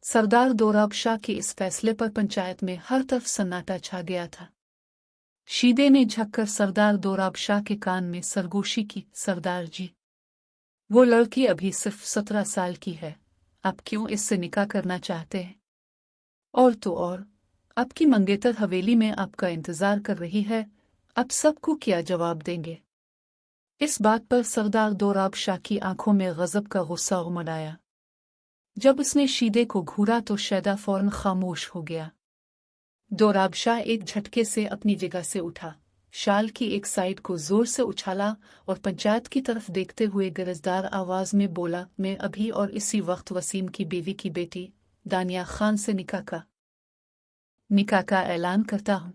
सरदार दोराब शाह के इस फैसले पर पंचायत में हर तरफ सन्नाटा छा गया था। शीदे ने झककर सरदार दोराब शाह के कान में सरगोशी की, सरदार जी, वो लड़की अभी सिर्फ 17 साल की है, आप क्यों इससे निकाह करना चाहते हैं? और तो और, आपकी मंगेतर हवेली में आपका इंतजार कर रही है, अब सबको क्या जवाब देंगे? इस बात पर सरदार दोराब शाह की आंखों में गजब का गुस्सा उमड़ आया। जब उसने शीदे को घूरा तो शैदा फौरन खामोश हो गया। दोराब शाह एक झटके से अपनी जगह से उठा, शाल की एक साइड को जोर से उछाला और पंचायत की तरफ देखते हुए गरजदार आवाज में बोला, मैं अभी और इसी वक्त वसीम की बीवी की बेटी दानिया खान से निकाह का ऐलान करता हूँ।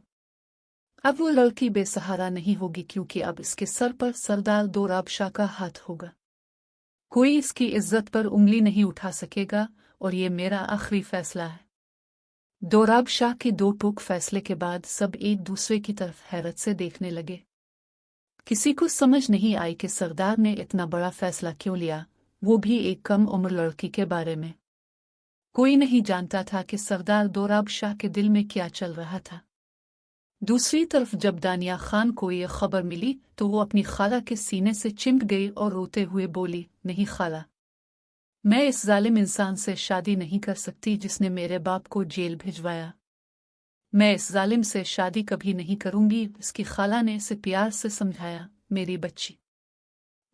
अब वो लड़की बेसहारा नहीं होगी, क्योंकि अब इसके सर पर सरदार दोराब शाह का हाथ होगा। कोई इसकी इज्जत पर उंगली नहीं उठा सकेगा और ये मेरा आखिरी फैसला है। दोराब शाह के दो टूक फैसले के बाद सब एक दूसरे की तरफ हैरत से देखने लगे। किसी को समझ नहीं आई कि सरदार ने इतना बड़ा फैसला क्यों लिया, वो भी एक कम उम्र लड़की के बारे में। कोई नहीं जानता था कि सरदार दोराब शाह के दिल में क्या चल रहा था। दूसरी तरफ जब दानिया खान को यह खबर मिली तो वो अपनी खाला के सीने से चिमट गई और रोते हुए बोली, नहीं खाला, मैं इस जालिम इंसान से शादी नहीं कर सकती जिसने मेरे बाप को जेल भिजवाया। मैं इस जालिम से शादी कभी नहीं करूंगी। उसकी खाला ने इसे प्यार से समझाया, मेरी बच्ची,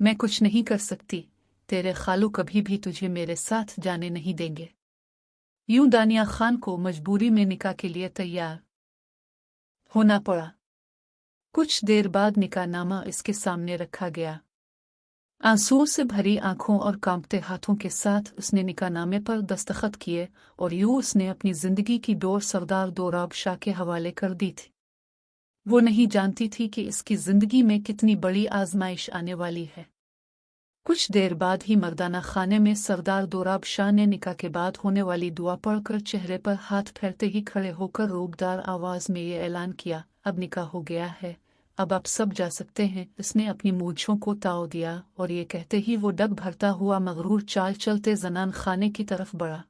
मैं कुछ नहीं कर सकती, तेरे खालू कभी भी तुझे मेरे साथ जाने नहीं देंगे। यूं दानिया खान को मजबूरी में निकाह के लिए तैयार होना पड़ा। कुछ देर बाद निकाहनामा इसके सामने रखा गया। आंसुओं से भरी आंखों और कांपते हाथों के साथ उसने निकाहनामे पर दस्तखत किए और यूं उसने अपनी जिंदगी की डोर सरदार दोराब शाह के हवाले कर दी थी। वो नहीं जानती थी कि इसकी जिंदगी में कितनी बड़ी आजमाइश आने वाली है। कुछ देर बाद ही मर्दाना खाने में सरदार दोराब शाह ने निकाह के बाद होने वाली दुआ पढ़कर चेहरे पर हाथ फेरते ही खड़े होकर रोबदार आवाज में ये ऐलान किया, अब निकाह हो गया है, अब आप सब जा सकते हैं। उसने अपनी मूंछों को ताव दिया और ये कहते ही वो डग भरता हुआ मगरूर चाल चलते जनान खाने की तरफ बढ़ा।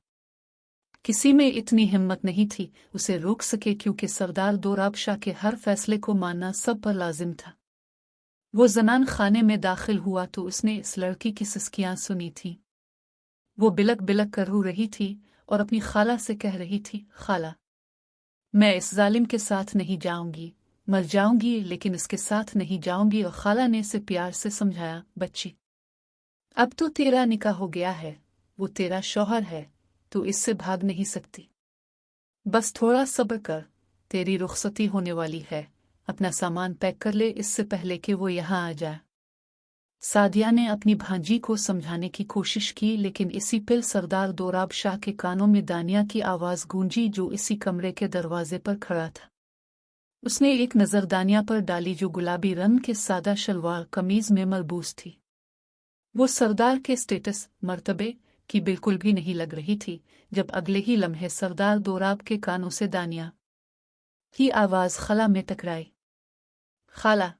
किसी में इतनी हिम्मत नहीं थी उसे रोक सके, क्योंकि सरदार दोराब शाह के हर फैसले को मानना सब पर लाजिम था। वो जनान खाने में दाखिल हुआ तो उसने इस लड़की की सिसकियां सुनी थी। वो बिलक बिलक कर रो रही थी और अपनी खाला से कह रही थी, खाला, मैं इस जालिम के साथ नहीं जाऊंगी, मर जाऊंगी लेकिन इसके साथ नहीं जाऊंगी। और खाला ने इसे प्यार से समझाया, बच्ची, अब तो तेरा निकाह हो गया है, वो तेरा शौहर है, तू इससे भाग नहीं सकती। बस थोड़ा सब्र कर, तेरी रुखसती होने वाली है, अपना सामान पैक कर ले इससे पहले कि वो यहाँ आ जाए। सादिया ने अपनी भांजी को समझाने की कोशिश की, लेकिन इसी पिल सरदार दोराब शाह के कानों में दानिया की आवाज गूंजी, जो इसी कमरे के दरवाजे पर खड़ा था। उसने एक नजर दानिया पर डाली, जो गुलाबी रंग के सादा शलवार कमीज में मलबूस थी। वो सरदार के स्टेटस मर्तबे की बिल्कुल भी नहीं लग रही थी। जब अगले ही लम्हे सरदार दोराब के कानों से दानिया की आवाज खाला में टकराई, खाला,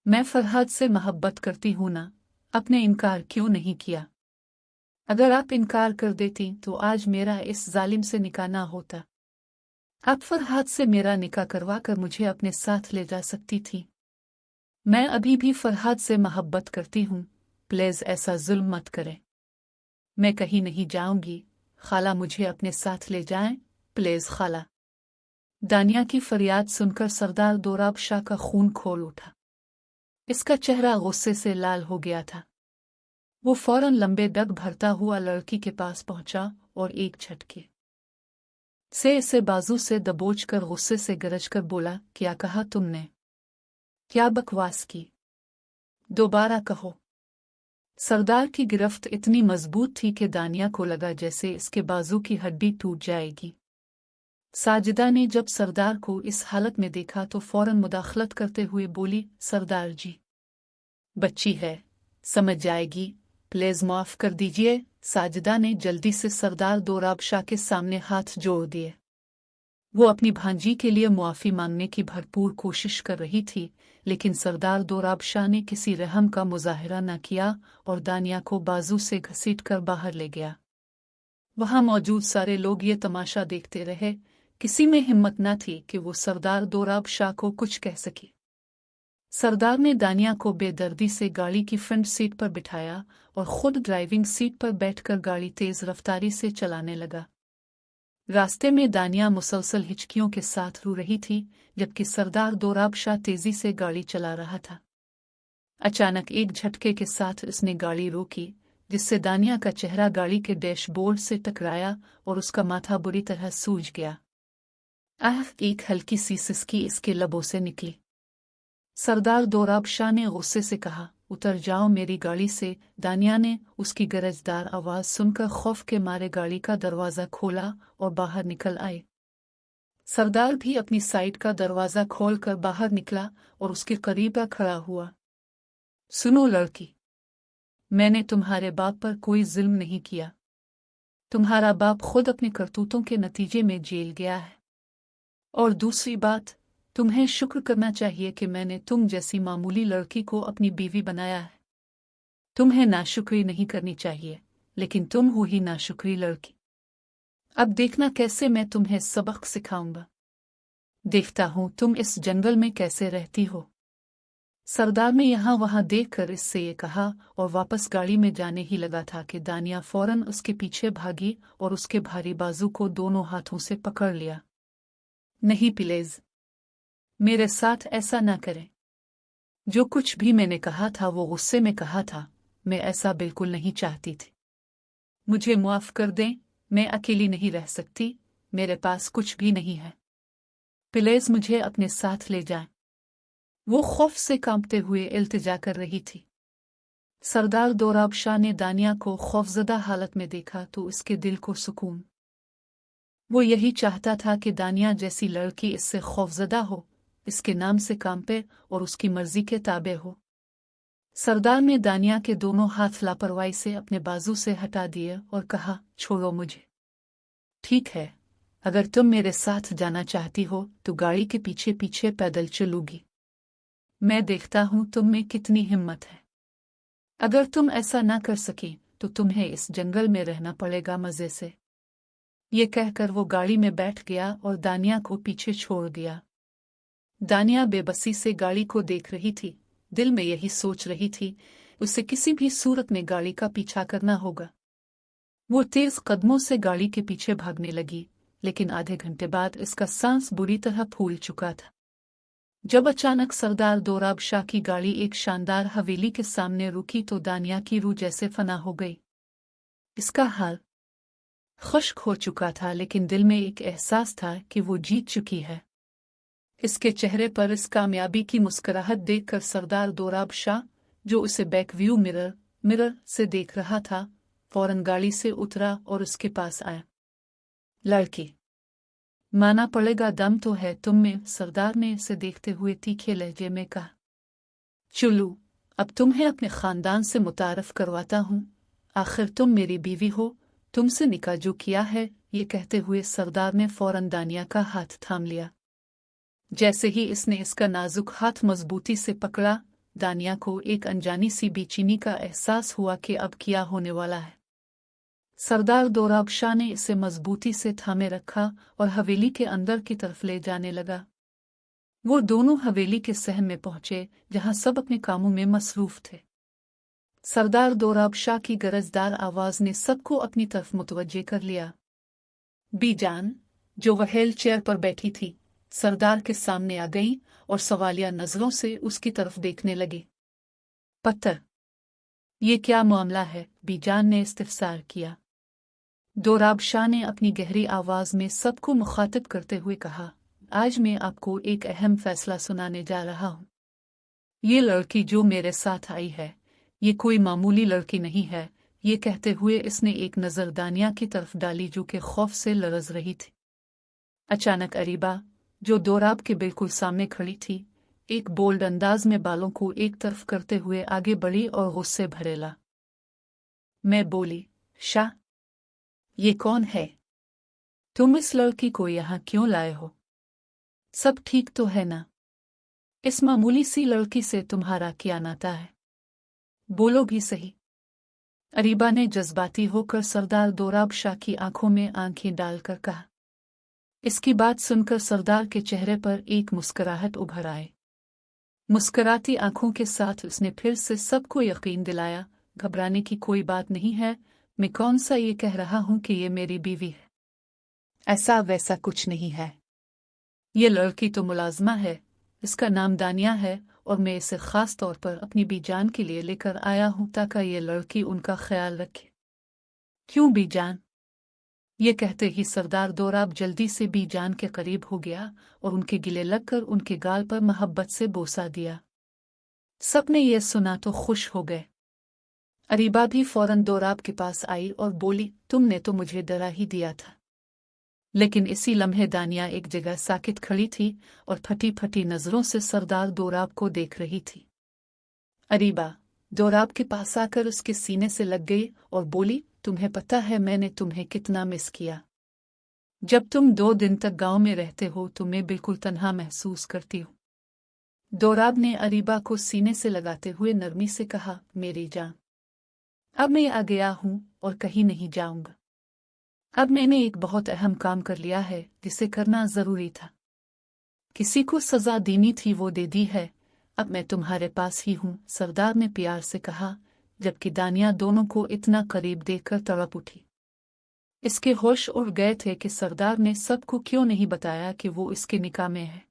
मैं फरहाद से मोहब्बत करती हूं ना, आपने इनकार क्यों नहीं किया? अगर आप इनकार कर देती तो आज मेरा इस जालिम से निकाह ना होता। आप फरहाद से मेरा निकाह करवा कर मुझे अपने साथ ले जा सकती थी। मैं अभी भी फरहाद से मोहब्बत करती हूँ, प्लीज ऐसा जुल्म मत करें। मैं कहीं नहीं जाऊंगी, खाला मुझे अपने साथ ले जाएं, प्लीज खाला। दानिया की फरियाद सुनकर सरदार दोराब शाह का खून खोल उठा। इसका चेहरा गुस्से से लाल हो गया था। वो फौरन लंबे डग भरता हुआ लड़की के पास पहुंचा और एक झटके से इसे बाजू से दबोच कर गुस्से से गरज कर बोला, क्या कहा तुमने? क्या बकवास की? दोबारा कहो। सरदार की गिरफ्त इतनी मजबूत थी कि दानिया को लगा जैसे इसके बाजू की हड्डी टूट जाएगी। साजिदा ने जब सरदार को इस हालत में देखा तो फौरन मुदाखलत करते हुए बोली, सरदार जी, बच्ची है, समझ जाएगी, प्लीज माफ कर दीजिए। साजिदा ने जल्दी से सरदार दोराब शाह के सामने हाथ जोड़ दिए। वो अपनी भांजी के लिए मुआफ़ी मांगने की भरपूर कोशिश कर रही थी, लेकिन सरदार दोराब शाह ने किसी रहम का मुजाहिरा न किया और दानिया को बाजू से घसीट कर बाहर ले गया। वहां मौजूद सारे लोग ये तमाशा देखते रहे। किसी में हिम्मत न थी कि वो सरदार दोराब शाह को कुछ कह सके। सरदार ने दानिया को बेदर्दी से गाड़ी की फ्रंट सीट पर बिठाया और खुद ड्राइविंग सीट पर बैठकर गाड़ी तेज रफ्तारी से चलाने लगा। रास्ते में दानिया मुसलसल हिचकियों के साथ रो रही थी, जबकि सरदार दोराब शाह तेजी से गाड़ी चला रहा था। अचानक एक झटके के साथ उसने गाड़ी रोकी, जिससे दानिया का चेहरा गाड़ी के डैशबोर्ड से टकराया और उसका माथा बुरी तरह सूज गया। एक हल्की सी सिसकी इसके लबों से निकली। सरदार दोराब शाह ने गुस्से से कहा, उतर जाओ मेरी गाड़ी से। दानिया ने उसकी गरजदार आवाज सुनकर खौफ के मारे गाड़ी का दरवाजा खोला और बाहर निकल आए। सरदार भी अपनी साइड का दरवाजा खोलकर बाहर निकला और उसके करीब खड़ा हुआ। सुनो लड़की, मैंने तुम्हारे बाप पर कोई जुल्म नहीं किया। तुम्हारा बाप खुद अपने करतूतों के नतीजे में जेल गया है। और दूसरी बात, तुम्हें शुक्र करना चाहिए कि मैंने तुम जैसी मामूली लड़की को अपनी बीवी बनाया है। तुम्हें नाशुक्री नहीं करनी चाहिए, लेकिन तुम हो ही नाशुक्री लड़की। अब देखना कैसे मैं तुम्हें सबक सिखाऊंगा। देखता हूं तुम इस जंगल में कैसे रहती हो। सरदार ने यहाँ वहां देखकर इससे ये कहा और वापस गाड़ी में जाने ही लगा था कि दानिया फौरन उसके पीछे भागी और उसके भारी बाजू को दोनों हाथों से पकड़ लिया। नहीं प्लीज, मेरे साथ ऐसा ना करें। जो कुछ भी मैंने कहा था वो गुस्से में कहा था। मैं ऐसा बिल्कुल नहीं चाहती थी। मुझे माफ कर दें, मैं अकेली नहीं रह सकती। मेरे पास कुछ भी नहीं है। प्लीज मुझे अपने साथ ले जाएं। वो खौफ से कांपते हुए इल्तिजा कर रही थी। सरदार दोराब शाह ने दानिया को खौफजदा हालत में देखा तो उसके दिल को सुकून। वो यही चाहता था कि दानिया जैसी लड़की इससे खौफजदा हो, इसके नाम से कांपे और उसकी मर्जी के ताबे हो। सरदार ने दानिया के दोनों हाथ लापरवाही से अपने बाजू से हटा दिए और कहा, छोड़ो मुझे। ठीक है, अगर तुम मेरे साथ जाना चाहती हो तो गाड़ी के पीछे पीछे पैदल चलूगी। मैं देखता हूं तुम में कितनी हिम्मत है। अगर तुम ऐसा ना कर सकी तो तुम्हें इस जंगल में रहना पड़ेगा मजे से। ये कहकर वो गाड़ी में बैठ गया और दानिया को पीछे छोड़ दिया। दानिया बेबसी से गाड़ी को देख रही थी, दिल में यही सोच रही थी, उसे किसी भी सूरत में गाड़ी का पीछा करना होगा। वो तेज कदमों से गाड़ी के पीछे भागने लगी, लेकिन आधे घंटे बाद इसका सांस बुरी तरह फूल चुका था। जब अचानक सरदार दोराब शाह की गाड़ी एक शानदार हवेली के सामने रुकी तो दानिया की रूह जैसे फना हो गई। इसका हाल खुश्क हो चुका था, लेकिन दिल में एक एहसास था कि वो जीत चुकी है। इसके चेहरे पर इस कामयाबी की मुस्कुराहट देखकर सरदार दोराब शाह, जो उसे बैक व्यू मिरर से देख रहा था, फौरन गाड़ी से उतरा और उसके पास आया। लड़की, माना पड़ेगा दम तो है तुम में, सरदार ने इसे देखते हुए तीखे लहजे में कहा। चुलू, अब तुम्हें अपने खानदान से मुतारफ करवाता हूं। आखिर तुम मेरी बीवी हो, तुमसे निकाह जो किया है। ये कहते हुए सरदार ने फौरन दानिया का हाथ थाम लिया। जैसे ही इसने इसका नाजुक हाथ मजबूती से पकड़ा, दानिया को एक अनजानी सी बेचैनी का एहसास हुआ कि अब क्या होने वाला है। सरदार दोराब शाह ने इसे मजबूती से थामे रखा और हवेली के अंदर की तरफ ले जाने लगा। वो दोनों हवेली के सहन में पहुंचे, जहां सब अपने कामों में मसरूफ थे। सरदार दोराब शाह की गरजदार आवाज ने सबको अपनी तरफ मुतवज्जे कर लिया। बीजान, जो वह व्हील चेयर पर बैठी थी, सरदार के सामने आ गई और सवालिया नजरों से उसकी तरफ देखने लगी। पत्थर, ये क्या मामला है? बीजान ने इस्तिफसार किया। दोराब शाह ने अपनी गहरी आवाज में सबको मुखातिब करते हुए कहा, आज मैं आपको एक अहम फैसला सुनाने जा रहा हूं। ये लड़की जो मेरे साथ आई है, ये कोई मामूली लड़की नहीं है। ये कहते हुए इसने एक नजर दानिया की तरफ डाली, जो कि खौफ से लरज रही थी। अचानक अरीबा, जो दोराब के बिल्कुल सामने खड़ी थी, एक बोल्ड अंदाज में बालों को एक तरफ करते हुए आगे बढ़ी और गुस्से भरेला मैं बोली, शाह, ये कौन है? तुम इस लड़की को यहाँ क्यों लाए हो? सब ठीक तो है ना? इस मामूली सी लड़की से तुम्हारा क्या नाता है? बोलो भी सही। अरीबा ने जज्बाती होकर सरदार दोराब शाह की आंखों में आंखें डालकर कहा। इसकी बात सुनकर सरदार के चेहरे पर एक मुस्कुराहट उभर आए। मुस्कुराती आंखों के साथ उसने फिर से सबको यकीन दिलाया, घबराने की कोई बात नहीं है, मैं कौन सा ये कह रहा हूं कि ये मेरी बीवी है। ऐसा वैसा कुछ नहीं है। ये लड़की तो मुलाजमा है, इसका नाम दानिया है और मैं इसे खास तौर पर अपनी बीजान के लिए लेकर आया हूं ताकि ये लड़की उनका ख्याल रखे। क्यों बीजान? ये कहते ही सरदार दोराब जल्दी से बीजान के करीब हो गया और उनके गिले लगकर उनके गाल पर मोहब्बत से बोसा दिया। सबने ये सुना तो खुश हो गए। अरीबा भी फौरन दोराब के पास आई और बोली, तुमने तो मुझे डरा ही दिया था। लेकिन इसी लम्हे दानिया एक जगह साकित खड़ी थी और फटी फटी नजरों से सरदार दोराब को देख रही थी। अरीबा दोराब के पास आकर उसके सीने से लग गई और बोली, तुम्हें पता है मैंने तुम्हें कितना मिस किया। जब तुम 2 दिन तक गांव में रहते हो तो मैं बिल्कुल तन्हा महसूस करती हूँ। दोराब ने अरीबा को सीने से लगाते हुए नरमी से कहा, मेरी जान, अब मैं आ गया हूँ और कहीं नहीं जाऊंगा। अब मैंने एक बहुत अहम काम कर लिया है जिसे करना जरूरी था। किसी को सजा देनी थी वो दे दी है, अब मैं तुम्हारे पास ही हूँ, सरदार ने प्यार से कहा, जबकि दानिया दोनों को इतना करीब देखकर तड़प उठी। इसके होश उड़ गए थे कि सरदार ने सबको क्यों नहीं बताया कि वो इसके निकाह में है।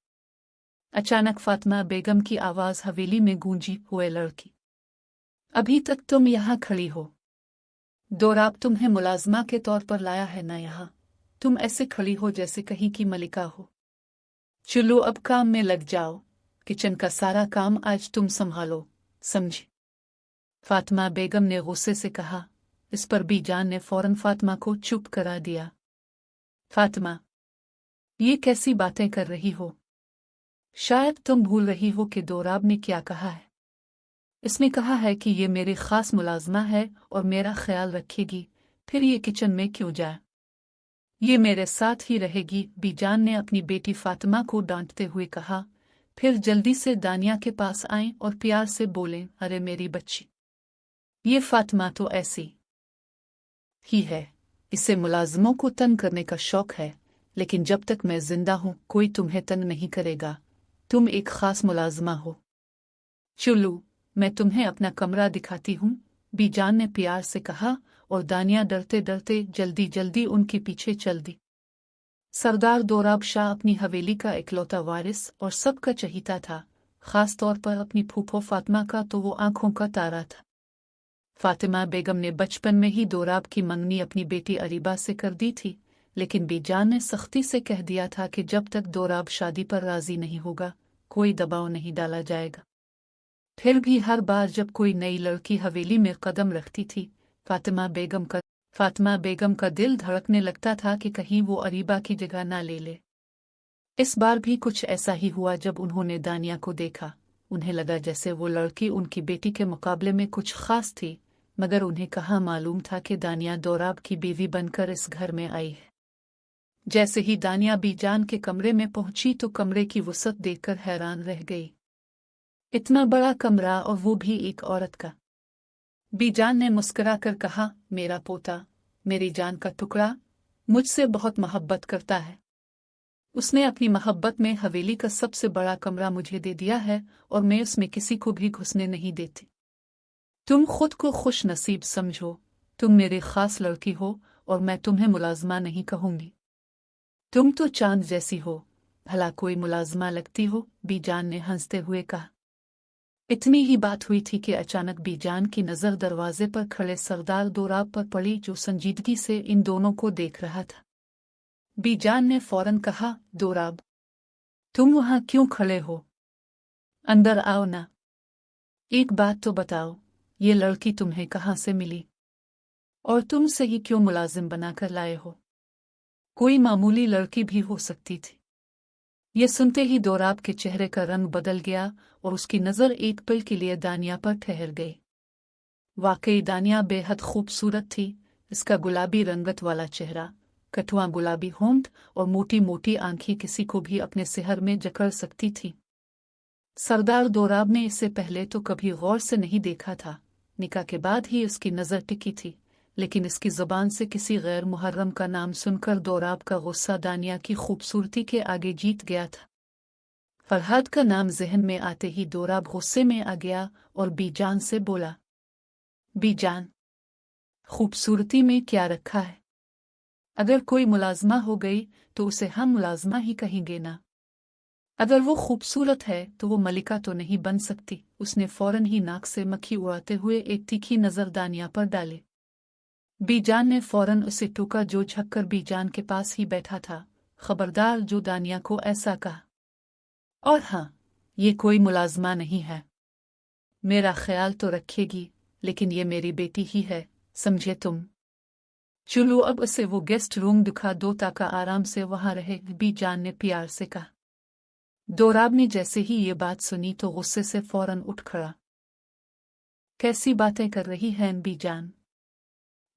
अचानक फातिमा बेगम की आवाज हवेली में गूंजी, हुए लड़की, अभी तक तुम यहाँ खड़ी हो? दोराब तुम्हें मुलाजमा के तौर पर लाया है ना यहाँ, तुम ऐसे खड़ी हो जैसे कहीं की मलिका हो। चलो अब काम में लग जाओ, किचन का सारा काम आज तुम संभालो, समझी? फातिमा बेगम ने गुस्से से कहा। इस पर बीजान ने फौरन फातिमा को चुप करा दिया। फातिमा, ये कैसी बातें कर रही हो? शायद तुम भूल रही हो कि दोराब ने क्या कहा है। इसने कहा है कि ये मेरी खास मुलाजमा है और मेरा ख्याल रखेगी, फिर ये किचन में क्यों जाए? ये मेरे साथ ही रहेगी, बीजान ने अपनी बेटी फातिमा को डांटते हुए कहा। फिर जल्दी से दानिया के पास आए और प्यार से बोले, अरे मेरी बच्ची, ये फातिमा तो ऐसी ही है, इसे मुलाजमों को तंग करने का शौक है, लेकिन जब तक मैं जिंदा हूं कोई तुम्हें तंग नहीं करेगा, तुम एक खास मुलाजमा हो। चलो मैं तुम्हें अपना कमरा दिखाती हूँ, बीजान ने प्यार से कहा और दानिया डरते डरते जल्दी जल्दी उनके पीछे चल दी। सरदार दोराब शाह अपनी हवेली का इकलौता वारिस और सबका चहीता था, खास तौर पर अपनी फूफो फातिमा का तो वो आंखों का तारा था। फातिमा बेगम ने बचपन में ही दोराब की मंगनी अपनी बेटी अरीबा से कर दी थी, लेकिन बीजान ने सख्ती से कह दिया था कि जब तक दोराब शादी पर राजी नहीं होगा कोई दबाव नहीं डाला जाएगा। फिर भी हर बार जब कोई नई लड़की हवेली में कदम रखती थी, फातिमा बेगम का दिल धड़कने लगता था कि कहीं वो अरीबा की जगह ना ले ले। इस बार भी कुछ ऐसा ही हुआ। जब उन्होंने दानिया को देखा, उन्हें लगा जैसे वो लड़की उनकी बेटी के मुकाबले में कुछ खास थी, मगर उन्हें कहाँ मालूम था कि दानिया दोराब की बीवी बनकर इस घर में आई है। जैसे ही दानिया बीजान के कमरे में पहुंची तो कमरे की वुसअत देखकर हैरान रह गई। इतना बड़ा कमरा और वो भी एक औरत का। बीजान ने मुस्कुरा कर कहा, मेरा पोता, मेरी जान का टुकड़ा, मुझसे बहुत मोहब्बत करता है। उसने अपनी मोहब्बत में हवेली का सबसे बड़ा कमरा मुझे दे दिया है और मैं उसमें किसी को भी घुसने नहीं देती। तुम खुद को खुश नसीब समझो, तुम मेरी खास लड़की हो और मैं तुम्हें मुलाजमा नहीं कहूंगी। तुम तो चांद जैसी हो, भला कोई मुलाजमा लगती हो, बीजान ने हंसते हुए कहा। इतनी ही बात हुई थी कि अचानक बीजान की नजर दरवाजे पर खड़े सरदार दोराब पर पड़ी, जो संजीदगी से इन दोनों को देख रहा था। बीजान ने फौरन कहा, दोराब, तुम वहां क्यों खड़े हो? अंदर आओ ना। एक बात तो बताओ, ये लड़की तुम्हें कहाँ से मिली और तुम सही क्यों मुलाजिम बनाकर लाए हो? कोई मामूली लड़की भी हो सकती थी। ये सुनते ही दोराब के चेहरे का रंग बदल गया और उसकी नज़र एक पल के लिए दानिया पर ठहर गई। वाकई दानिया बेहद खूबसूरत थी। इसका गुलाबी रंगत वाला चेहरा, कठुआ गुलाबी होंठ और मोटी मोटी आंखें किसी को भी अपने सिहर में जकड़ सकती थी। सरदार दोराब ने इसे पहले तो कभी गौर से नहीं देखा था, निकाह के बाद ही उसकी नज़र टिकी थी, लेकिन इसकी ज़ुबान से किसी गैर मुहर्रम का नाम सुनकर दोराब का गुस्सा दानिया की खूबसूरती के आगे जीत गया था। फरहाद का नाम ज़हन में आते ही दोराब गुस्से में आ गया और बीजान से बोला, बीजान, खूबसूरती में क्या रखा है? अगर कोई मुलाजमा हो गई तो उसे हम मुलाजमा ही कहेंगे ना। अगर वो खूबसूरत है तो वो मलिका तो नहीं बन सकती। उसने फौरन ही नाक से मक्खी उड़ाते हुए एक तीखी नज़र दानिया पर डाले। बीजान ने फौरन उसे टोका जो झककर बीजान के पास ही बैठा था। खबरदार जो दानिया को ऐसा कहा। और हाँ, ये कोई मुलाजमा नहीं है। मेरा ख्याल तो रखेगी, लेकिन ये मेरी बेटी ही है, समझे तुम? चलो अब उसे वो गेस्ट रूम दिखा दो ताकि आराम से वहां रहे, बीजान ने प्यार से कहा। दोराब ने जैसे ही ये बात सुनी तो गुस्से से फौरन उठ खड़ा। कैसी बातें कर रही हैं बीजान?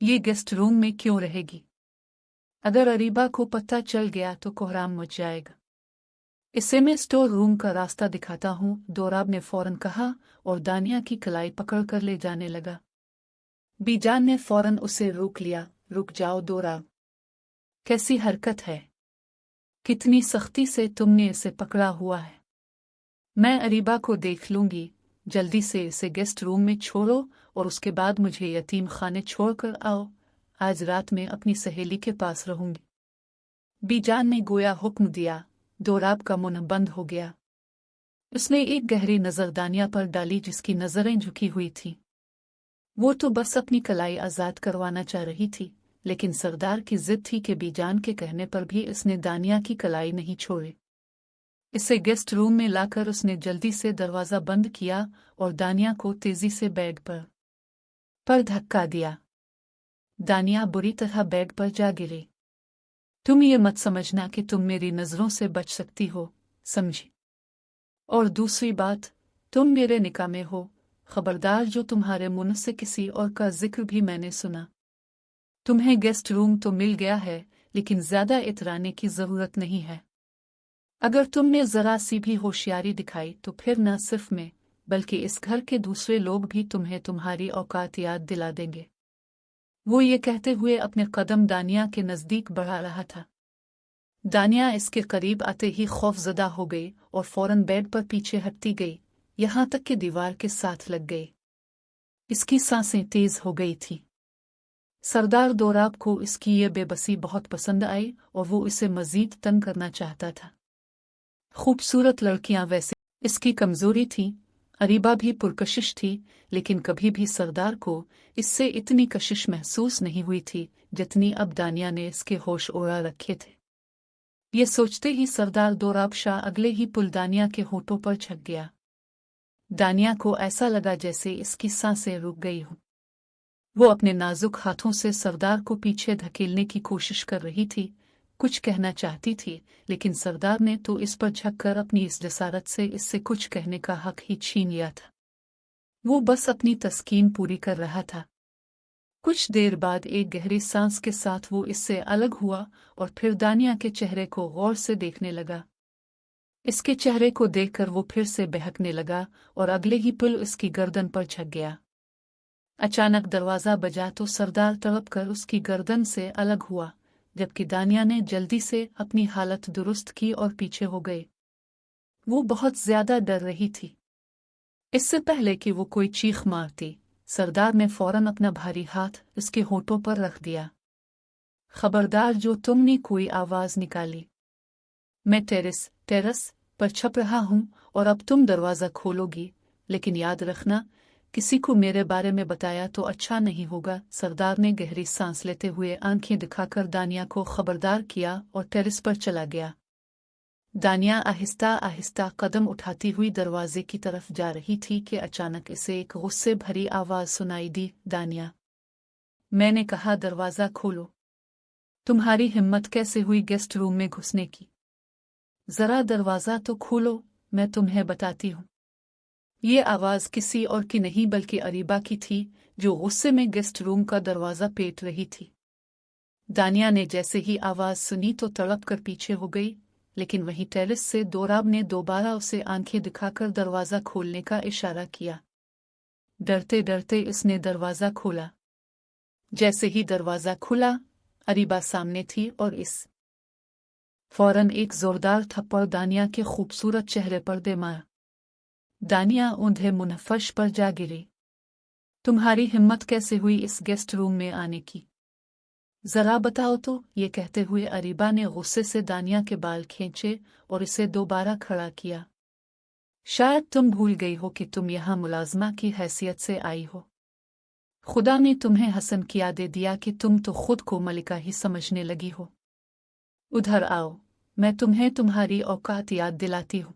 ये गेस्ट रूम में क्यों रहेगी? अगर अरीबा को पता चल गया तो कोहराम मच जाएगा। इसे मैं स्टोर रूम का रास्ता दिखाता हूँ, दोराब ने फौरन कहा और दानिया की कलाई पकड़कर ले जाने लगा। बीजान ने फौरन उसे रोक लिया। रुक जाओ दोराब, कैसी हरकत है? कितनी सख्ती से तुमने इसे पकड़ा हुआ है। मैं अरीबा को देख लूंगी, जल्दी से इसे गेस्ट रूम में छोड़ो और उसके बाद मुझे यतीम खाने छोड़कर आओ। आज रात में अपनी सहेली के पास रहूंगी। बीजान ने गोया हुक्म दिया। दोराब का मुंह बंद हो गया। उसने एक गहरी नजर दानिया पर डाली जिसकी नजरें झुकी हुई थीं। वो तो बस अपनी कलाई आजाद करवाना चाह रही थी, लेकिन सरदार की जिद थी कि बीजान के कहने पर भी उसने दानिया की कलाई नहीं छोड़ी। इसे गेस्ट रूम में लाकर उसने जल्दी से दरवाज़ा बंद किया और दानिया को तेजी से बेड पर धक्का दिया। दानिया बुरी तरह बेड पर जा गिरी। तुम ये मत समझना कि तुम मेरी नज़रों से बच सकती हो, समझी? और दूसरी बात, तुम मेरे निकाह में हो। खबरदार जो तुम्हारे मुंह से किसी और का जिक्र भी मैंने सुना। तुम्हें गेस्ट रूम तो मिल गया है, लेकिन ज्यादा इतराने की जरूरत नहीं है। अगर तुमने जरा सी भी होशियारी दिखाई तो फिर न सिर्फ मैं बल्कि इस घर के दूसरे लोग भी तुम्हें तुम्हारी औकात याद दिला देंगे। वो ये कहते हुए अपने कदम दानिया के नजदीक बढ़ा रहा था। दानिया इसके करीब आते ही खौफजदा हो गई और फौरन बेड पर पीछे हटती गई, यहां तक कि दीवार के साथ लग गई। इसकी सांसें तेज हो गई थी। सरदार दोराब को इसकी ये बेबसी बहुत पसंद आई और वो इसे मजीद तंग करना चाहता था। खूबसूरत लड़कियां वैसे इसकी कमजोरी थी। अरीबा भी पुरकशिश थी, लेकिन कभी भी सरदार को इससे इतनी कशिश महसूस नहीं हुई थी जितनी अब दानिया ने इसके होश उड़ा रखे थे। ये सोचते ही सरदार दोराब शाह अगले ही पुल दानिया के होठों पर छक गया। दानिया को ऐसा लगा जैसे इसकी सांसें रुक गई हों। वो अपने नाजुक हाथों से सरदार को पीछे धकेलने की कोशिश कर रही थी, कुछ कहना चाहती थी, लेकिन सरदार ने तो इस पर झककर अपनी इस जसारत से इससे कुछ कहने का हक ही छीन लिया था। वो बस अपनी तस्कीन पूरी कर रहा था। कुछ देर बाद एक गहरी सांस के साथ वो इससे अलग हुआ और फिर दानिया के चेहरे को गौर से देखने लगा। इसके चेहरे को देखकर वो फिर से बहकने लगा और अगले ही पल उसकी गर्दन पर झक गया। अचानक दरवाज़ा बजा तो सरदार तड़प कर उसकी गर्दन से अलग हुआ, जबकि दानिया ने जल्दी से अपनी हालत दुरुस्त की और पीछे हो गए। वो बहुत ज्यादा डर रही थी। इससे पहले कि वो कोई चीख मारती, सरदार ने फौरन अपना भारी हाथ उसके होठों पर रख दिया। खबरदार जो तुमने कोई आवाज निकाली, मैं टेरेस पर छप रहा हूं और अब तुम दरवाजा खोलोगी, लेकिन याद रखना किसी को मेरे बारे में बताया तो अच्छा नहीं होगा। सरदार ने गहरी सांस लेते हुए आंखें दिखाकर दानिया को खबरदार किया और टेरेस पर चला गया। दानिया आहिस्ता आहिस्ता कदम उठाती हुई दरवाजे की तरफ जा रही थी कि अचानक इसे एक गुस्से भरी आवाज सुनाई दी। दानिया, मैंने कहा दरवाजा खोलो। तुम्हारी हिम्मत कैसे हुई गेस्ट रूम में घुसने की? जरा दरवाजा तो खोलो, मैं तुम्हें बताती हूँ। ये आवाज किसी और की नहीं बल्कि अरीबा की थी, जो गुस्से में गेस्ट रूम का दरवाजा पेट रही थी। दानिया ने जैसे ही आवाज सुनी तो तड़प कर पीछे हो गई, लेकिन वहीं टेरेस से दोराब ने दोबारा उसे आंखें दिखाकर दरवाजा खोलने का इशारा किया। डरते डरते इसने दरवाज़ा खोला। जैसे ही दरवाज़ा खुला, अरीबा सामने थी और इस फौरन एक जोरदार थप्पड़ दानिया के खूबसूरत चेहरे पर दे मारा। दानिया ऊंधे मुंह फर्श पर जा गिरी। तुम्हारी हिम्मत कैसे हुई इस गेस्ट रूम में आने की? जरा बताओ तो, ये कहते हुए अरीबा ने गुस्से से दानिया के बाल खींचे और इसे दोबारा खड़ा किया। शायद तुम भूल गई हो कि तुम यहाँ मुलाजमा की हैसियत से आई हो। खुदा ने तुम्हें हसन किया दे दिया कि तुम तो खुद को मलिका ही समझने लगी हो। उधर आओ, मैं तुम्हें तुम्हारी औकात याद दिलाती हूँ।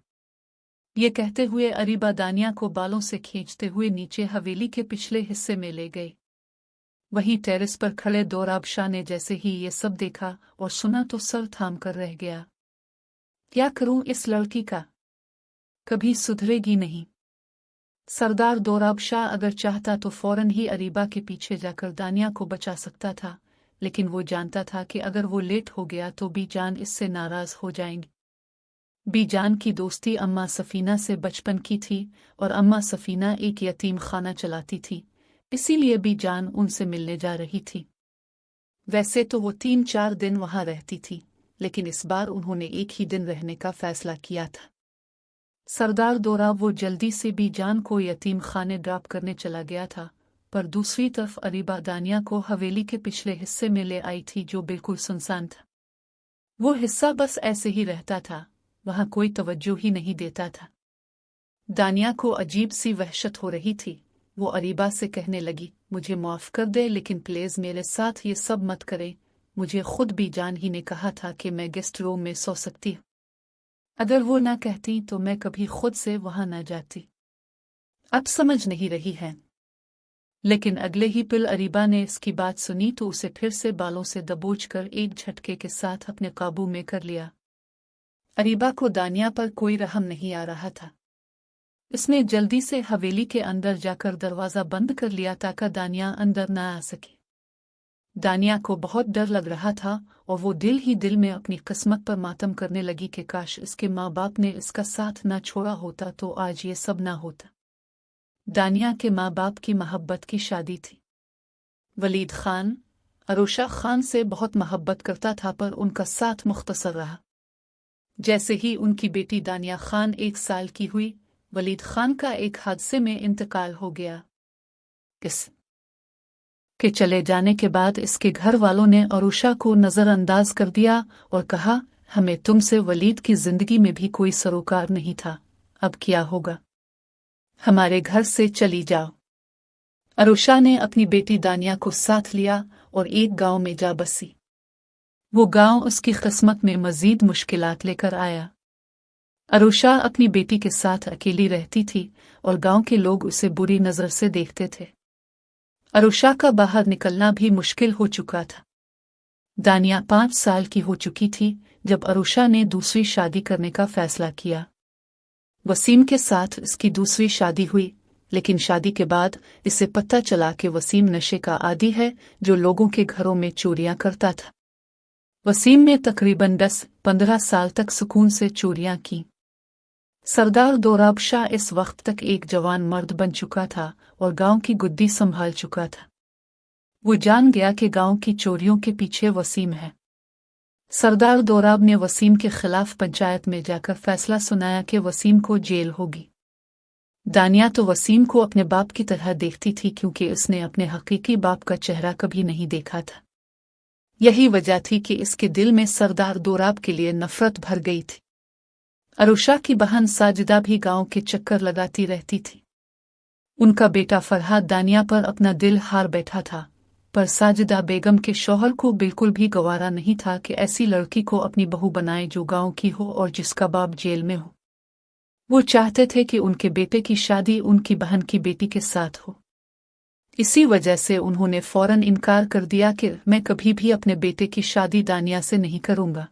ये कहते हुए अरीबा दानिया को बालों से खींचते हुए नीचे हवेली के पिछले हिस्से में ले गए। वहीं टेरेस पर खड़े दोराब शाह ने जैसे ही ये सब देखा और सुना तो सर थाम कर रह गया। क्या करूं इस लड़की का? कभी सुधरेगी नहीं। सरदार दोराब शाह अगर चाहता तो फौरन ही अरीबा के पीछे जाकर दानिया को बचा सकता था, लेकिन वो जानता था कि अगर वो लेट हो गया तो बीजान इससे नाराज हो जाएंगी। बीजान की दोस्ती अम्मा सफीना से बचपन की थी और अम्मा सफीना एक यतीम खाना चलाती थी, इसीलिए बीजान उनसे मिलने जा रही थी। वैसे तो वो 3-4 दिन वहां रहती थी, लेकिन इस बार उन्होंने एक ही दिन रहने का फैसला किया था। सरदार दोराब वो जल्दी से बीजान को यतीम खाने ड्रॉप करने चला गया था, पर दूसरी तरफ अरीबा दानिया को हवेली के पिछले हिस्से में ले आई थी जो बिल्कुल सुनसान था। वो हिस्सा बस ऐसे ही रहता था, वहां कोई तवज्जो ही नहीं देता था। दानिया को अजीब सी वहशत हो रही थी। वो अरीबा से कहने लगी, मुझे माफ़ कर दे, लेकिन प्लीज मेरे साथ ये सब मत करे। मुझे खुद बीजान ही ने कहा था कि मैं गेस्ट रूम में सो सकती हूँ। अगर वो ना कहती तो मैं कभी खुद से वहां ना जाती। अब समझ नहीं रही है। लेकिन अगले ही पल अरीबा ने इसकी बात सुनी तो उसे फिर से बालों से दबोचकर एक झटके के साथ अपने काबू में कर लिया। अरीबा को दानिया पर कोई रहम नहीं आ रहा था। इसने जल्दी से हवेली के अंदर जाकर दरवाज़ा बंद कर लिया ताकि दानिया अंदर ना आ सके। दानिया को बहुत डर लग रहा था और वो दिल ही दिल में अपनी किस्मत पर मातम करने लगी कि काश इसके माँ बाप ने इसका साथ ना छोड़ा होता तो आज ये सब ना होता। दानिया के माँ बाप की मोहब्बत की शादी थी। वलीद खान अरुषा खान से बहुत मोहब्बत करता था, पर उनका साथ मुख्तसर रहा। जैसे ही उनकी बेटी दानिया खान 1 साल की हुई, वलीद खान का एक हादसे में इंतकाल हो गया। के चले जाने के बाद इसके घर वालों ने अरुषा को नज़रअंदाज कर दिया और कहा, हमें तुमसे वलीद की जिंदगी में भी कोई सरोकार नहीं था, अब क्या होगा? हमारे घर से चली जाओ। अरुषा ने अपनी बेटी दानिया को साथ लिया और एक गांव में जा बसी। वो गांव उसकी किस्मत में मजीद मुश्किलात लेकर आया। अरुषा अपनी बेटी के साथ अकेली रहती थी और गांव के लोग उसे बुरी नज़र से देखते थे। अरुषा का बाहर निकलना भी मुश्किल हो चुका था। दानिया 5 साल की हो चुकी थी जब अरुषा ने दूसरी शादी करने का फैसला किया। वसीम के साथ इसकी दूसरी शादी हुई, लेकिन शादी के बाद इसे पता चला कि वसीम नशे का आदी है जो लोगों के घरों में चोरियां करता था। वसीम ने तकरीबन 10-15 साल तक सुकून से चोरियां की। सरदार दोराब शाह इस वक्त तक एक जवान मर्द बन चुका था और गांव की गुद्दी संभाल चुका था। वो जान गया कि गांव की चोरियों के पीछे वसीम है। सरदार दोराब ने वसीम के खिलाफ पंचायत में जाकर फैसला सुनाया कि वसीम को जेल होगी। दानिया तो वसीम को अपने बाप की तरह देखती थी क्योंकि उसने अपने हकीकी बाप का चेहरा कभी नहीं देखा था। यही वजह थी कि इसके दिल में सरदार दोराब के लिए नफरत भर गई थी। अरुषा की बहन साजिदा भी गांव के चक्कर लगाती रहती थी। उनका बेटा फरहाद दानिया पर अपना दिल हार बैठा था, पर साजिदा बेगम के शौहर को बिल्कुल भी गवारा नहीं था कि ऐसी लड़की को अपनी बहू बनाए जो गांव की हो और जिसका बाप जेल में हो। वो चाहते थे कि उनके बेटे की शादी उनकी बहन की बेटी के साथ हो। इसी वजह से उन्होंने फौरन इनकार कर दिया कि मैं कभी भी अपने बेटे की शादी दानिया से नहीं करूंगा।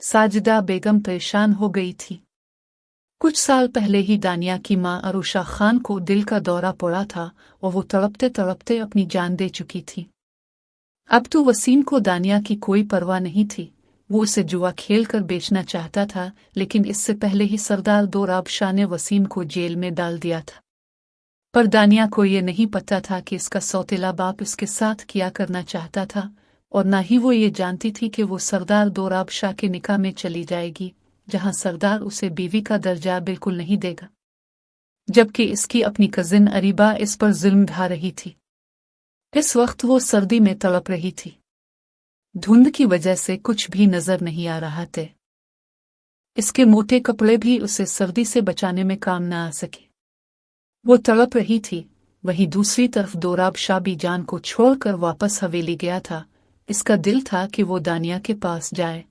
साजिदा बेगम परेशान हो गई थी। कुछ साल पहले ही दानिया की मां अरुषा खान को दिल का दौरा पड़ा था और वो तड़पते तड़पते अपनी जान दे चुकी थी। अब तो वसीम को दानिया की कोई परवाह नहीं थी। वो उसे जुआ खेल कर बेचना चाहता था, लेकिन इससे पहले ही सरदार दोराब शाह ने वसीम को जेल में डाल दिया था। पर दानिया को ये नहीं पता था कि इसका सौतेला बाप इसके साथ क्या करना चाहता था, और न ही वो ये जानती थी कि वो सरदार दोराब शाह के निकाह में चली जाएगी, जहां सरदार उसे बीवी का दर्जा बिल्कुल नहीं देगा, जबकि इसकी अपनी कजिन अरीबा इस पर जुल्म ढा रही थी। इस वक्त वो सर्दी में तड़प रही थी। धुंध की वजह से कुछ भी नजर नहीं आ रहा थे। इसके मोटे कपड़े भी उसे सर्दी से बचाने में काम न आ सके। वो तड़प रही थी। वहीं दूसरी तरफ दोराब शाह भी जान को छोड़कर वापस हवेली गया था। इसका दिल था कि वो दानिया के पास जाए।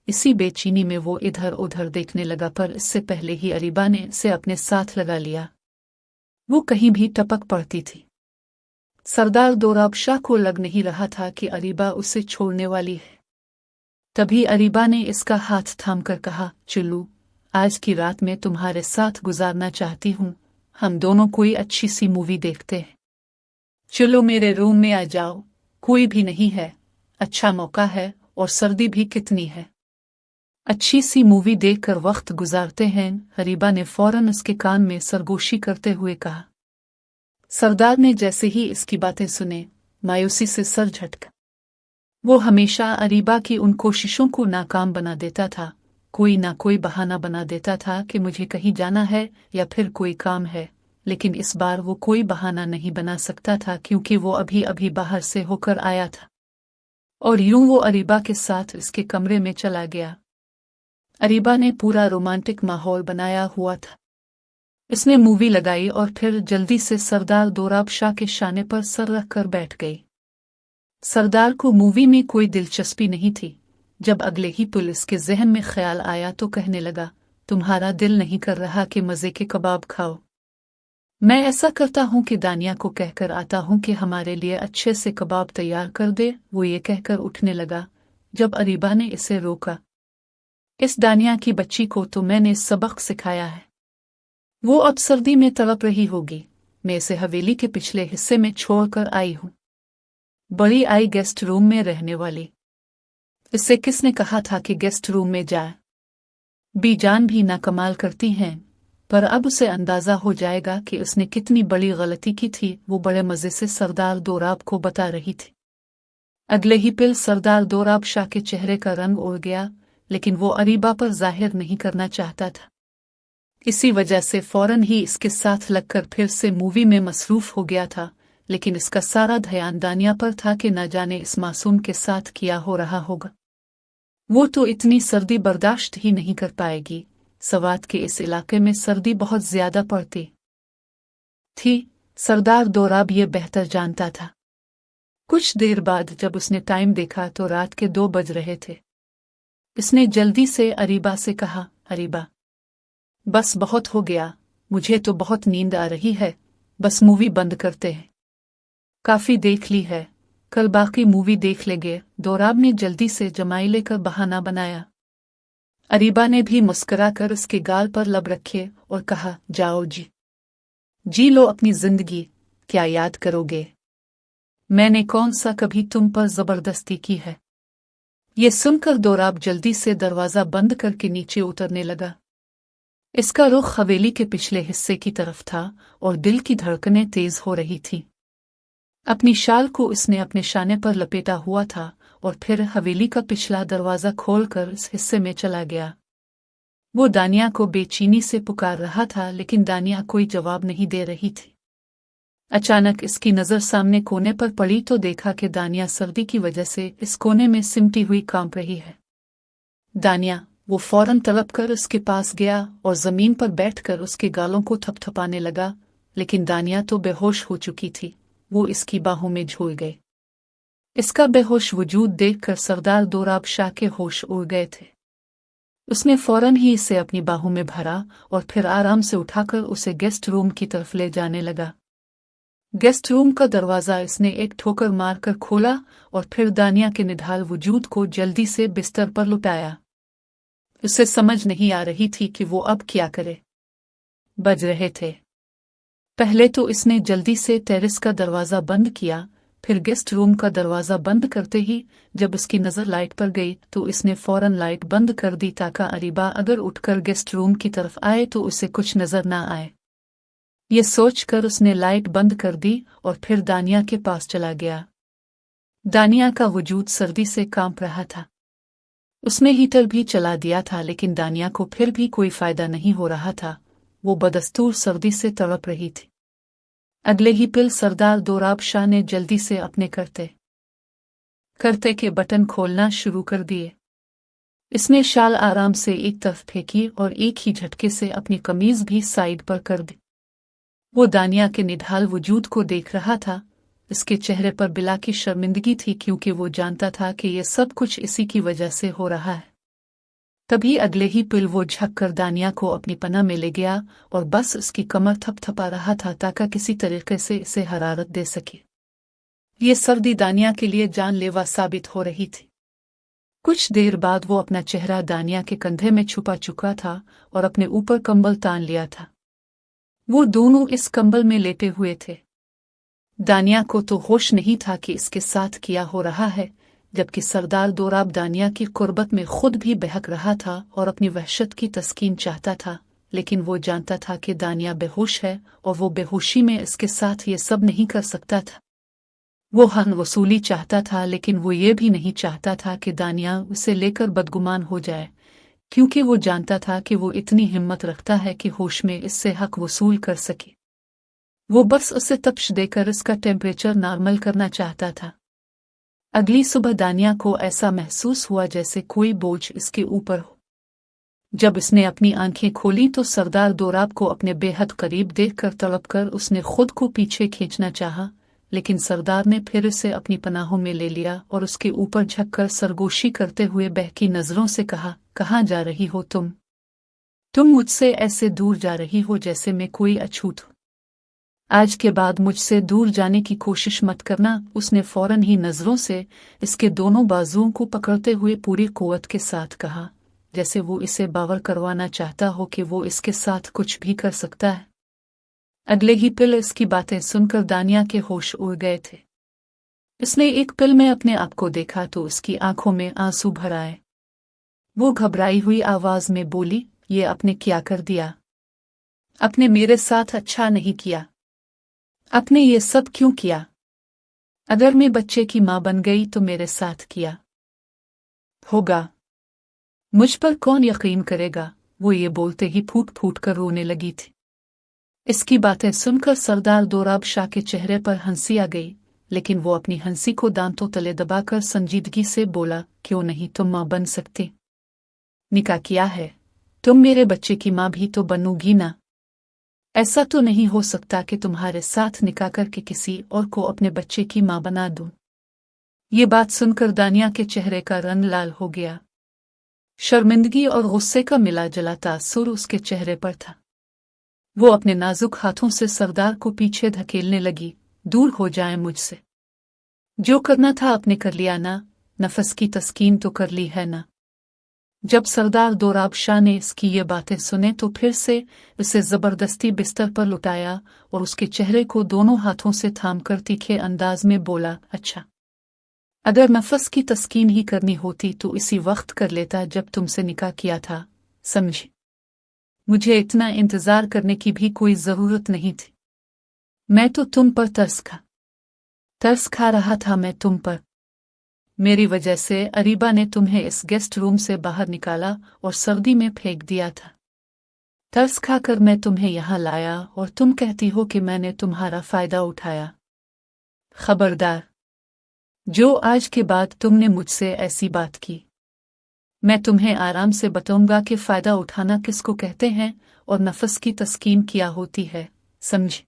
इसी बेचैनी में वो इधर उधर देखने लगा, पर इससे पहले ही अरीबा ने इसे अपने साथ लगा लिया। वो कहीं भी टपक पड़ती थी। सरदार दोराब शाह को लग नहीं रहा था कि अरीबा उसे छोड़ने वाली है। तभी अरीबा ने इसका हाथ थामकर कहा, चुल्लू, आज की रात मैं तुम्हारे साथ गुजारना चाहती हूँ। हम दोनों कोई अच्छी सी मूवी देखते हैं। चलो मेरे रूम में आ जाओ, कोई भी नहीं है, अच्छा मौका है और सर्दी भी कितनी है। अच्छी सी मूवी देखकर वक्त गुजारते हैं, अरीबा ने फौरन उसके कान में सरगोशी करते हुए कहा। सरदार ने जैसे ही इसकी बातें सुने, मायूसी से सर झटका। वो हमेशा अरीबा की उन कोशिशों को नाकाम बना देता था। कोई ना कोई बहाना बना देता था कि मुझे कहीं जाना है या फिर कोई काम है, लेकिन इस बार वो कोई बहाना नहीं बना सकता था, क्योंकि वो अभी अभी बाहर से होकर आया था। और यूं वो अरीबा के साथ इसके कमरे में चला गया। अरीबा ने पूरा रोमांटिक माहौल बनाया हुआ था। इसने मूवी लगाई और फिर जल्दी से सरदार दोराब शाह के शाने पर सर रख कर बैठ गई। सरदार को मूवी में कोई दिलचस्पी नहीं थी। जब अगले ही पल इसके जहन में ख्याल आया तो कहने लगा, तुम्हारा दिल नहीं कर रहा कि मज़े के कबाब खाओ? मैं ऐसा करता हूँ कि दानिया को कहकर आता हूँ कि हमारे लिए अच्छे से कबाब तैयार कर दे। वो ये कहकर उठने लगा, जब अरीबा ने इसे रोका। इस दानिया की बच्ची को तो मैंने सबक सिखाया है। वो अब सर्दी में तड़प रही होगी। मैं इसे हवेली के पिछले हिस्से में छोड़कर आई हूँ। बड़ी आई गेस्ट रूम में रहने वाली। इससे किसने कहा था कि गेस्ट रूम में जाए? बीजान भी ना कमाल करती हैं, पर अब उसे अंदाजा हो जाएगा कि उसने कितनी बड़ी गलती की थी। वो बड़े मज़े से सरदार दोराब को बता रही थी। अगले ही पल सरदार दोराब शाह के चेहरे का रंग उड़ गया, लेकिन वो अरीबा पर जाहिर नहीं करना चाहता था। इसी वजह से फौरन ही इसके साथ लगकर फिर से मूवी में मसरूफ हो गया था। लेकिन इसका सारा ध्यान दानिया पर था कि न जाने इस मासूम के साथ क्या हो रहा होगा। वो तो इतनी सर्दी बर्दाश्त ही नहीं कर पाएगी। सवात के इस इलाके में सर्दी बहुत ज्यादा पड़ती थी। सरदार दोराब ये बेहतर जानता था। कुछ देर बाद जब उसने टाइम देखा तो रात के 2 बज रहे थे। इसने जल्दी से अरीबा से कहा, अरीबा, बस बहुत हो गया, मुझे तो बहुत नींद आ रही है, बस मूवी बंद करते हैं। काफी देख ली है, कल बाकी मूवी देख लेंगे। दोराब ने जल्दी से जमाई लेकर बहाना बनाया। अरीबा ने भी मुस्कुराकर उसके गाल पर लब रखे और कहा, जाओ जी लो अपनी जिंदगी, क्या याद करोगे? मैंने कौन सा कभी तुम पर जबरदस्ती की है? ये सुनकर दोराब जल्दी से दरवाजा बंद करके नीचे उतरने लगा। इसका रुख हवेली के पिछले हिस्से की तरफ था और दिल की धड़कनें तेज हो रही थीं। अपनी शाल को इसने अपने शाने पर लपेटा हुआ था और फिर हवेली का पिछला दरवाजा खोलकर इस हिस्से में चला गया। वो दानिया को बेचैनी से पुकार रहा था, लेकिन दानिया कोई जवाब नहीं दे रही थी। अचानक इसकी नज़र सामने कोने पर पड़ी तो देखा कि दानिया सर्दी की वजह से इस कोने में सिमटी हुई कांप रही है। दानिया, वो फौरन तड़प कर उसके पास गया और जमीन पर बैठकर उसके गालों को थपथपाने लगा, लेकिन दानिया तो बेहोश हो चुकी थी। वो इसकी बाहों में झूल गए। इसका बेहोश वजूद देखकर सरदार दोराब शाह के होश उड़ गए थे। उसने फौरन ही इसे अपनी बाहों में भरा और फिर आराम से उठाकर उसे गेस्ट रूम की तरफ ले जाने लगा। गेस्ट रूम का दरवाजा इसने एक ठोकर मारकर खोला और फिर दानिया के निढाल वजूद को जल्दी से बिस्तर पर लुटाया। उसे समझ नहीं आ रही थी कि वो अब क्या करे। बज रहे थे। पहले तो इसने जल्दी से टेरेस का दरवाजा बंद किया, फिर गेस्ट रूम का दरवाजा बंद करते ही जब उसकी नज़र लाइट पर गई तो इसने फौरन लाइट बंद कर दी, ताकि अरीबा अगर उठकर गेस्ट रूम की तरफ आए तो उसे कुछ नजर ना आए। ये सोचकर उसने लाइट बंद कर दी और फिर दानिया के पास चला गया। दानिया का वजूद सर्दी से कांप रहा था। उसने हीटर भी चला दिया था, लेकिन दानिया को फिर भी कोई फायदा नहीं हो रहा था। वो बदस्तूर सर्दी से तड़प रही थी। अगले ही पल सरदार दोराब शाह ने जल्दी से अपने करते के बटन खोलना शुरू कर दिए। इसने शाल आराम से एक तरफ फेंकी और एक ही झटके से अपनी कमीज भी साइड पर कर दी। वो दानिया के निढाल वजूद को देख रहा था। इसके चेहरे पर बिला की शर्मिंदगी थी, क्योंकि वो जानता था कि ये सब कुछ इसी की वजह से हो रहा है। तभी अगले ही पल वो झक कर दानिया को अपनी पनाह में ले गया और बस उसकी कमर थपथपा रहा था ताकि किसी तरीके से इसे हरारत दे सके। ये सर्दी दानिया के लिए जानलेवा साबित हो रही थी। कुछ देर बाद वो अपना चेहरा दानिया के कंधे में छुपा चुका था और अपने ऊपर कंबल तान लिया था। वो दोनों इस कंबल में लेटे हुए थे। दानिया को तो होश नहीं था कि इसके साथ क्या हो रहा है, जबकि सरदार दोराब दानिया की कुर्बत में खुद भी बहक रहा था और अपनी वहशत की तस्कीन चाहता था। लेकिन वो जानता था कि दानिया बेहोश है और वो बेहोशी में इसके साथ ये सब नहीं कर सकता था। वो हन वसूली चाहता था, लेकिन वो ये भी नहीं चाहता था कि दानिया उसे लेकर बदगुमान हो जाए, क्योंकि वो जानता था कि वो इतनी हिम्मत रखता है कि होश में इससे हक वसूल कर सके। वो बस उसे तप्श देकर इसका टेम्परेचर नॉर्मल करना चाहता था। अगली सुबह दानिया को ऐसा महसूस हुआ जैसे कोई बोझ इसके ऊपर हो। जब इसने अपनी आंखें खोली तो सरदार दोराब को अपने बेहद करीब देखकर तड़पकर उसने खुद को पीछे खींचना चाहा, लेकिन सरदार ने फिर उसे अपनी पनाहों में ले लिया और उसके ऊपर झुककर सरगोशी करते हुए बहकी नजरों से कहा, कहाँ जा रही हो तुम? तुम मुझसे ऐसे दूर जा रही हो जैसे मैं कोई अछूत हूं। आज के बाद मुझसे दूर जाने की कोशिश मत करना। उसने फौरन ही नजरों से इसके दोनों बाजुओं को पकड़ते हुए पूरी कुव्वत के साथ कहा, जैसे वो इसे बावर करवाना चाहता हो कि वो इसके साथ कुछ भी कर सकता है। अगले ही पल इसकी बातें सुनकर दानिया के होश उड़ गए थे। इसने एक पल में अपने आप को देखा तो उसकी आंखों में आंसू भर आए। वो घबराई हुई आवाज में बोली, ये आपने क्या कर दिया? आपने मेरे साथ अच्छा नहीं किया। आपने ये सब क्यों किया? अगर मैं बच्चे की मां बन गई तो मेरे साथ किया होगा। मुझ पर कौन यकीन करेगा? वो ये बोलते ही फूट फूट कर रोने लगी थी। इसकी बातें सुनकर सरदार दोराब शाह के चेहरे पर हंसी आ गई, लेकिन वो अपनी हंसी को दांतों तले दबाकर संजीदगी से बोला, क्यों नहीं तुम मां बन सकती? निकाह किया है, तुम मेरे बच्चे की मां भी तो बनोगी ना। ऐसा तो नहीं हो सकता कि तुम्हारे साथ निकाह करके किसी और को अपने बच्चे की मां बना दूं। ये बात सुनकर दानिया के चेहरे का रंग लाल हो गया। शर्मिंदगी और गुस्से का मिला जुला तासुर उसके चेहरे पर था। वो अपने नाजुक हाथों से सरदार को पीछे धकेलने लगी, दूर हो जाए मुझसे। जो करना था आपने कर लिया ना, नफस की तस्कीन तो कर ली है ना। जब सरदार दोराब शाह ने इसकी ये बातें सुने तो फिर से उसे जबरदस्ती बिस्तर पर लुटाया और उसके चेहरे को दोनों हाथों से थामकर तीखे अंदाज में बोला, अच्छा, अगर नफस की तस्कीन ही करनी होती तो इसी वक्त कर लेता जब तुमसे निकाह किया था, समझी? मुझे इतना इंतजार करने की भी कोई जरूरत नहीं थी। मैं तो तुम पर तरस खा रहा था। मैं तुम पर। मेरी वजह से अरीबा ने तुम्हें इस गेस्ट रूम से बाहर निकाला और सर्दी में फेंक दिया था। तरस खाकर मैं तुम्हें यहाँ लाया और तुम कहती हो कि मैंने तुम्हारा फायदा उठाया। खबरदार, जो आज के बाद तुमने मुझसे ऐसी बात की, मैं तुम्हें आराम से बताऊंगा कि फायदा उठाना किसको कहते हैं और नफस की तस्कीन क्या होती है, समझ?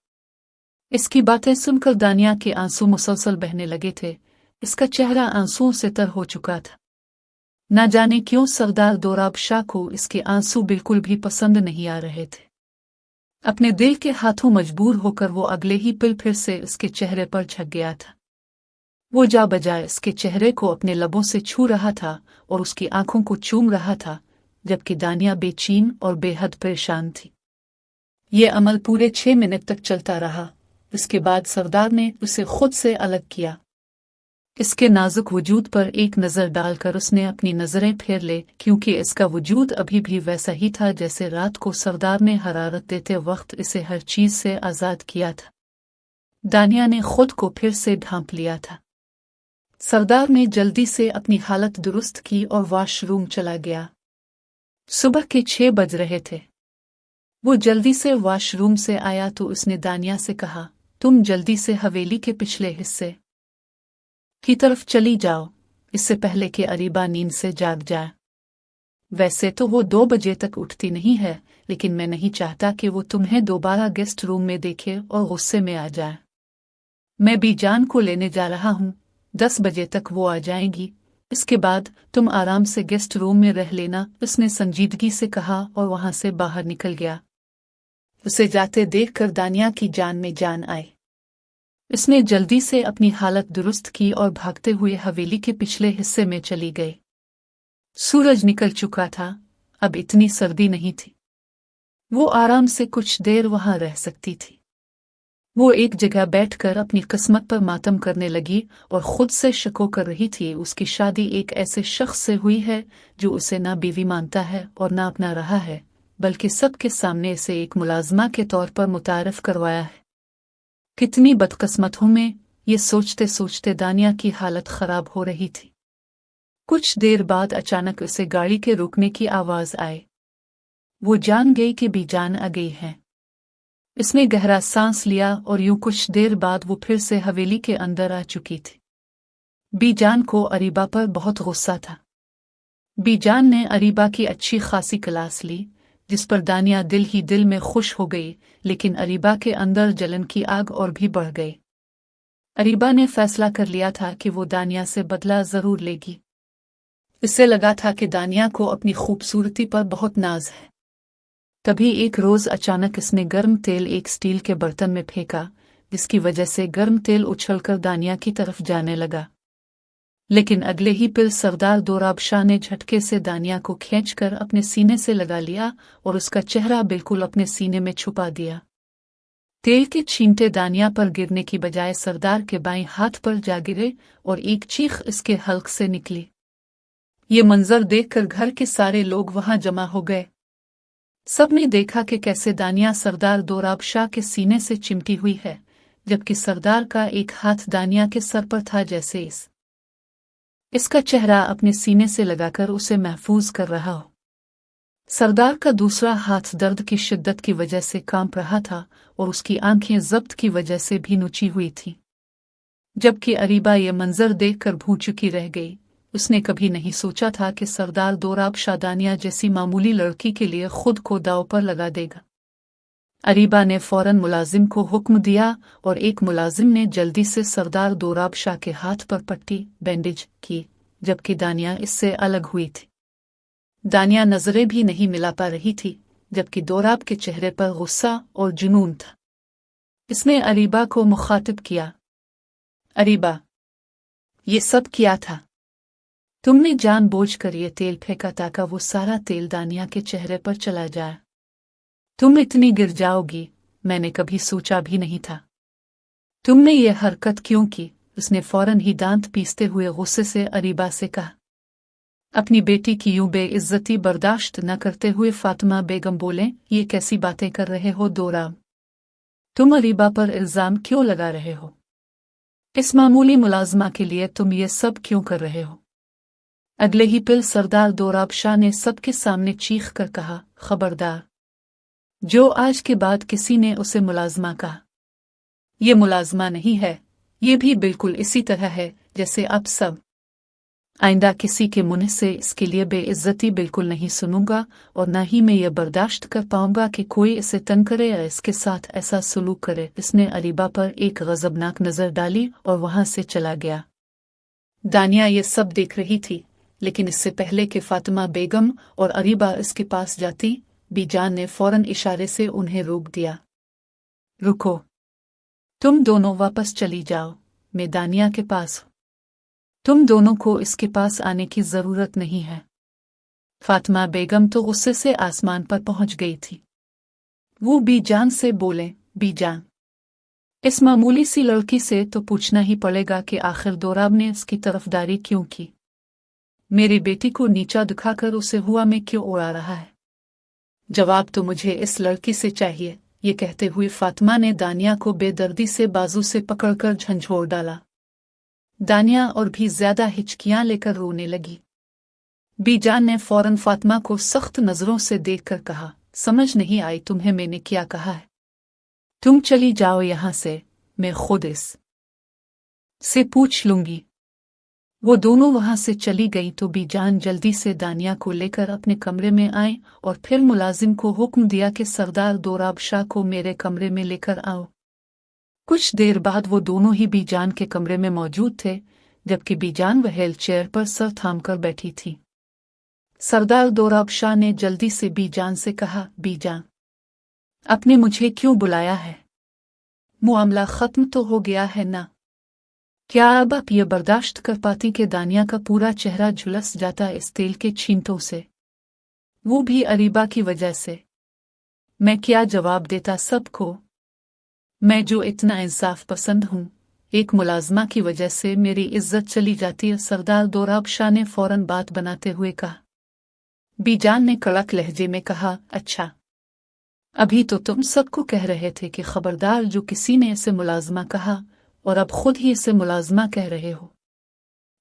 इसकी बातें सुनकर दानिया के आंसू मुसलसल बहने लगे थे। इसका चेहरा आंसुओं से तर हो चुका था। न जाने क्यों सरदार दोराब शाह को इसके आंसू बिल्कुल भी पसंद नहीं आ रहे थे। अपने दिल के हाथों मजबूर होकर वो अगले ही पल फिर से उसके चेहरे पर झक गया था। वो जा बजाय इसके चेहरे को अपने लबों से छू रहा था और उसकी आंखों को चूम रहा था, जबकि दानिया बेचैन और बेहद परेशान थी। ये अमल पूरे 6 मिनट तक चलता रहा। इसके बाद सरदार ने उसे खुद से अलग किया। इसके नाजुक वजूद पर एक नज़र डालकर उसने अपनी नज़रें फेर ले, क्योंकि इसका वजूद अभी भी वैसा ही था जैसे रात को सरदार ने हरारत देते वक्त इसे हर चीज़ से आज़ाद किया था। दानिया ने खुद को फिर से ढांप लिया था। सरदार ने जल्दी से अपनी हालत दुरुस्त की और वॉशरूम चला गया। सुबह के 6 बज रहे थे। वो जल्दी से वॉशरूम से आया तो उसने दानिया से कहा, तुम जल्दी से हवेली के पिछले हिस्से की तरफ चली जाओ, इससे पहले कि अरीबा नींद से जाग जाए। वैसे तो वो 2 बजे तक उठती नहीं है, लेकिन मैं नहीं चाहता कि वो तुम्हें दोबारा गेस्ट रूम में देखे और गुस्से में आ जाए। मैं बीजान को लेने जा रहा हूँ, 10 बजे तक वो आ जाएंगी। इसके बाद तुम आराम से गेस्ट रूम में रह लेना, उसने संजीदगी से कहा और वहां से बाहर निकल गया। उसे जाते देखकर दानिया की जान में जान आई। इसने जल्दी से अपनी हालत दुरुस्त की और भागते हुए हवेली के पिछले हिस्से में चली गई। सूरज निकल चुका था, अब इतनी सर्दी नहीं थी। वो आराम से कुछ देर वहां रह सकती थी। वो एक जगह बैठकर अपनी किस्मत पर मातम करने लगी और खुद से शको कर रही थी। उसकी शादी एक ऐसे शख्स से हुई है जो उसे ना बीवी मानता है और ना अपना रहा है, बल्कि सबके सामने इसे एक मुलाजमा के तौर पर मुतारफ करवाया है। कितनी बदकिस्मत हूं मैं, ये सोचते सोचते दानिया की हालत खराब हो रही थी। कुछ देर बाद अचानक उसे गाड़ी के रुकने की आवाज आई। वो जान गई कि बीजान आ गई है। इसने गहरा सांस लिया और यूं कुछ देर बाद वो फिर से हवेली के अंदर आ चुकी थी। बीजान को अरीबा पर बहुत गुस्सा था। बीजान ने अरीबा की अच्छी खासी क्लास ली, जिस पर दानिया दिल ही दिल में खुश हो गई, लेकिन अरीबा के अंदर जलन की आग और भी बढ़ गई। अरीबा ने फैसला कर लिया था कि वो दानिया से बदला जरूर लेगी। इससे लगा था कि दानिया को अपनी खूबसूरती पर बहुत नाज है। तभी एक रोज अचानक इसने गर्म तेल एक स्टील के बर्तन में फेंका, जिसकी वजह से गर्म तेल उछलकर दानिया की तरफ जाने लगा। लेकिन अगले ही पल सरदार दोराब शाह ने झटके से दानिया को खींचकर अपने सीने से लगा लिया और उसका चेहरा बिल्कुल अपने सीने में छुपा दिया। तेल के छींटे दानिया पर गिरने की बजाय सरदार के बाएं हाथ पर जा गिरे और एक चीख इसके हल्क से निकली। ये मंजर देखकर घर के सारे लोग वहां जमा हो गए। सबने देखा कि कैसे दानिया सरदार दोराब शाह के सीने से चिमटी हुई है, जबकि सरदार का एक हाथ दानिया के सर पर था, जैसे इसका चेहरा अपने सीने से लगाकर उसे महफूज कर रहा हो। सरदार का दूसरा हाथ दर्द की शिद्दत की वजह से कांप रहा था और उसकी आंखें जब्त की वजह से भी नुची हुई थीं। जबकि अरीबा ये मंजर देखकर भून चुकी रह गई। उसने कभी नहीं सोचा था कि सरदार दोराब शाह दानिया जैसी मामूली लड़की के लिए खुद को दांव पर लगा देगा। अरीबा ने फौरन मुलाजिम को हुक्म दिया और एक मुलाजिम ने जल्दी से सरदार दोराब शाह के हाथ पर पट्टी बैंडेज की, जबकि दानिया इससे अलग हुई थी। दानिया नजरें भी नहीं मिला पा रही थी, जबकि दोराब के चेहरे पर गुस्सा और जुनून था। इसने अरीबा को मुखातिब किया, अरीबा, ये सब क्या था? तुमने जानबूझकर ये तेल फेंका ताकि वो सारा तेल दानिया के चेहरे पर चला जाए। तुम इतनी गिर जाओगी, मैंने कभी सोचा भी नहीं था। तुमने ये हरकत क्यों की? उसने फौरन ही दांत पीसते हुए गुस्से से अरीबा से कहा। अपनी बेटी की यूं बेइज्जती बर्दाश्त न करते हुए फातिमा बेगम बोले, ये कैसी बातें कर रहे हो दोराब? तुम अरीबा पर इल्जाम क्यों लगा रहे हो? इस मामूली मुलाजमा के लिए तुम ये सब क्यों कर रहे हो? अगले ही पल सरदार दोराब शाह ने सबके सामने चीख कर कहा, खबरदार, जो आज के बाद किसी ने उसे मुलाजमा कहा, ये मुलाजमा नहीं है, ये भी बिल्कुल इसी तरह है जैसे अब सब। आइंदा किसी के मुंह से इसके लिए बेइज्जती बिल्कुल नहीं सुनूंगा और न ही मैं ये बर्दाश्त कर पाऊंगा कि कोई इसे तंग करे या इसके साथ ऐसा सलूक करे। इसने अरीबा पर एक गजबनाक नजर डाली और वहां से चला गया। दानिया ये सब देख रही थी, लेकिन इससे पहले कि फातिमा बेगम और अरीबा इसके पास जाती, बीजान ने फौरन इशारे से उन्हें रोक दिया। रुको, तुम दोनों वापस चली जाओ, मैं दानिया के पास हूं। तुम दोनों को इसके पास आने की जरूरत नहीं है। फातिमा बेगम तो गुस्से से आसमान पर पहुंच गई थी। वो बीजान से बोले, बीजान, इस मामूली सी लड़की से तो पूछना ही पड़ेगा कि आखिर दोराब ने उसकी तरफदारी क्यों की। मेरी बेटी को नीचा दिखाकर उसे हुआ में क्यों उड़ा रहा है? जवाब तो मुझे इस लड़की से चाहिए। ये कहते हुए फातिमा ने दानिया को बेदर्दी से बाजू से पकड़कर झंझोड़ डाला। दानिया और भी ज्यादा हिचकियां लेकर रोने लगी। बीजान ने फौरन फातिमा को सख्त नजरों से देखकर कहा, समझ नहीं आई तुम्हें मैंने क्या कहा है? तुम चली जाओ यहां से, मैं खुद इस से पूछ लूंगी। वो दोनों वहां से चली गई तो बीजान जल्दी से दानिया को लेकर अपने कमरे में आई और फिर मुलाजिम को हुक्म दिया कि सरदार दोराब शाह को मेरे कमरे में लेकर आओ। कुछ देर बाद वो दोनों ही बीजान के कमरे में मौजूद थे, जबकि बीजान व्हील चेयर पर सर थामकर बैठी थी। सरदार दोराब शाह ने जल्दी से बीजान से कहा, बीजान, आपने मुझे क्यों बुलाया है? मामला खत्म तो हो गया है ना? क्या अब आप ये बर्दाश्त कर पाती कि दानिया का पूरा चेहरा झुलस जाता इस तेल के छींटों से, वो भी अरीबा की वजह से? मैं क्या जवाब देता सबको? मैं जो इतना इंसाफ पसंद हूँ, एक मुलाजमा की वजह से मेरी इज्जत चली जाती है। सरदार दोराब शाह ने फौरन बात बनाते हुए कहा। बीजान ने कड़क लहजे में कहा, अच्छा, अभी तो तुम सबको कह रहे थे कि खबरदार जो किसी ने इसे मुलाजमा कहा, और अब खुद ही इसे मुलाजमा कह रहे हो।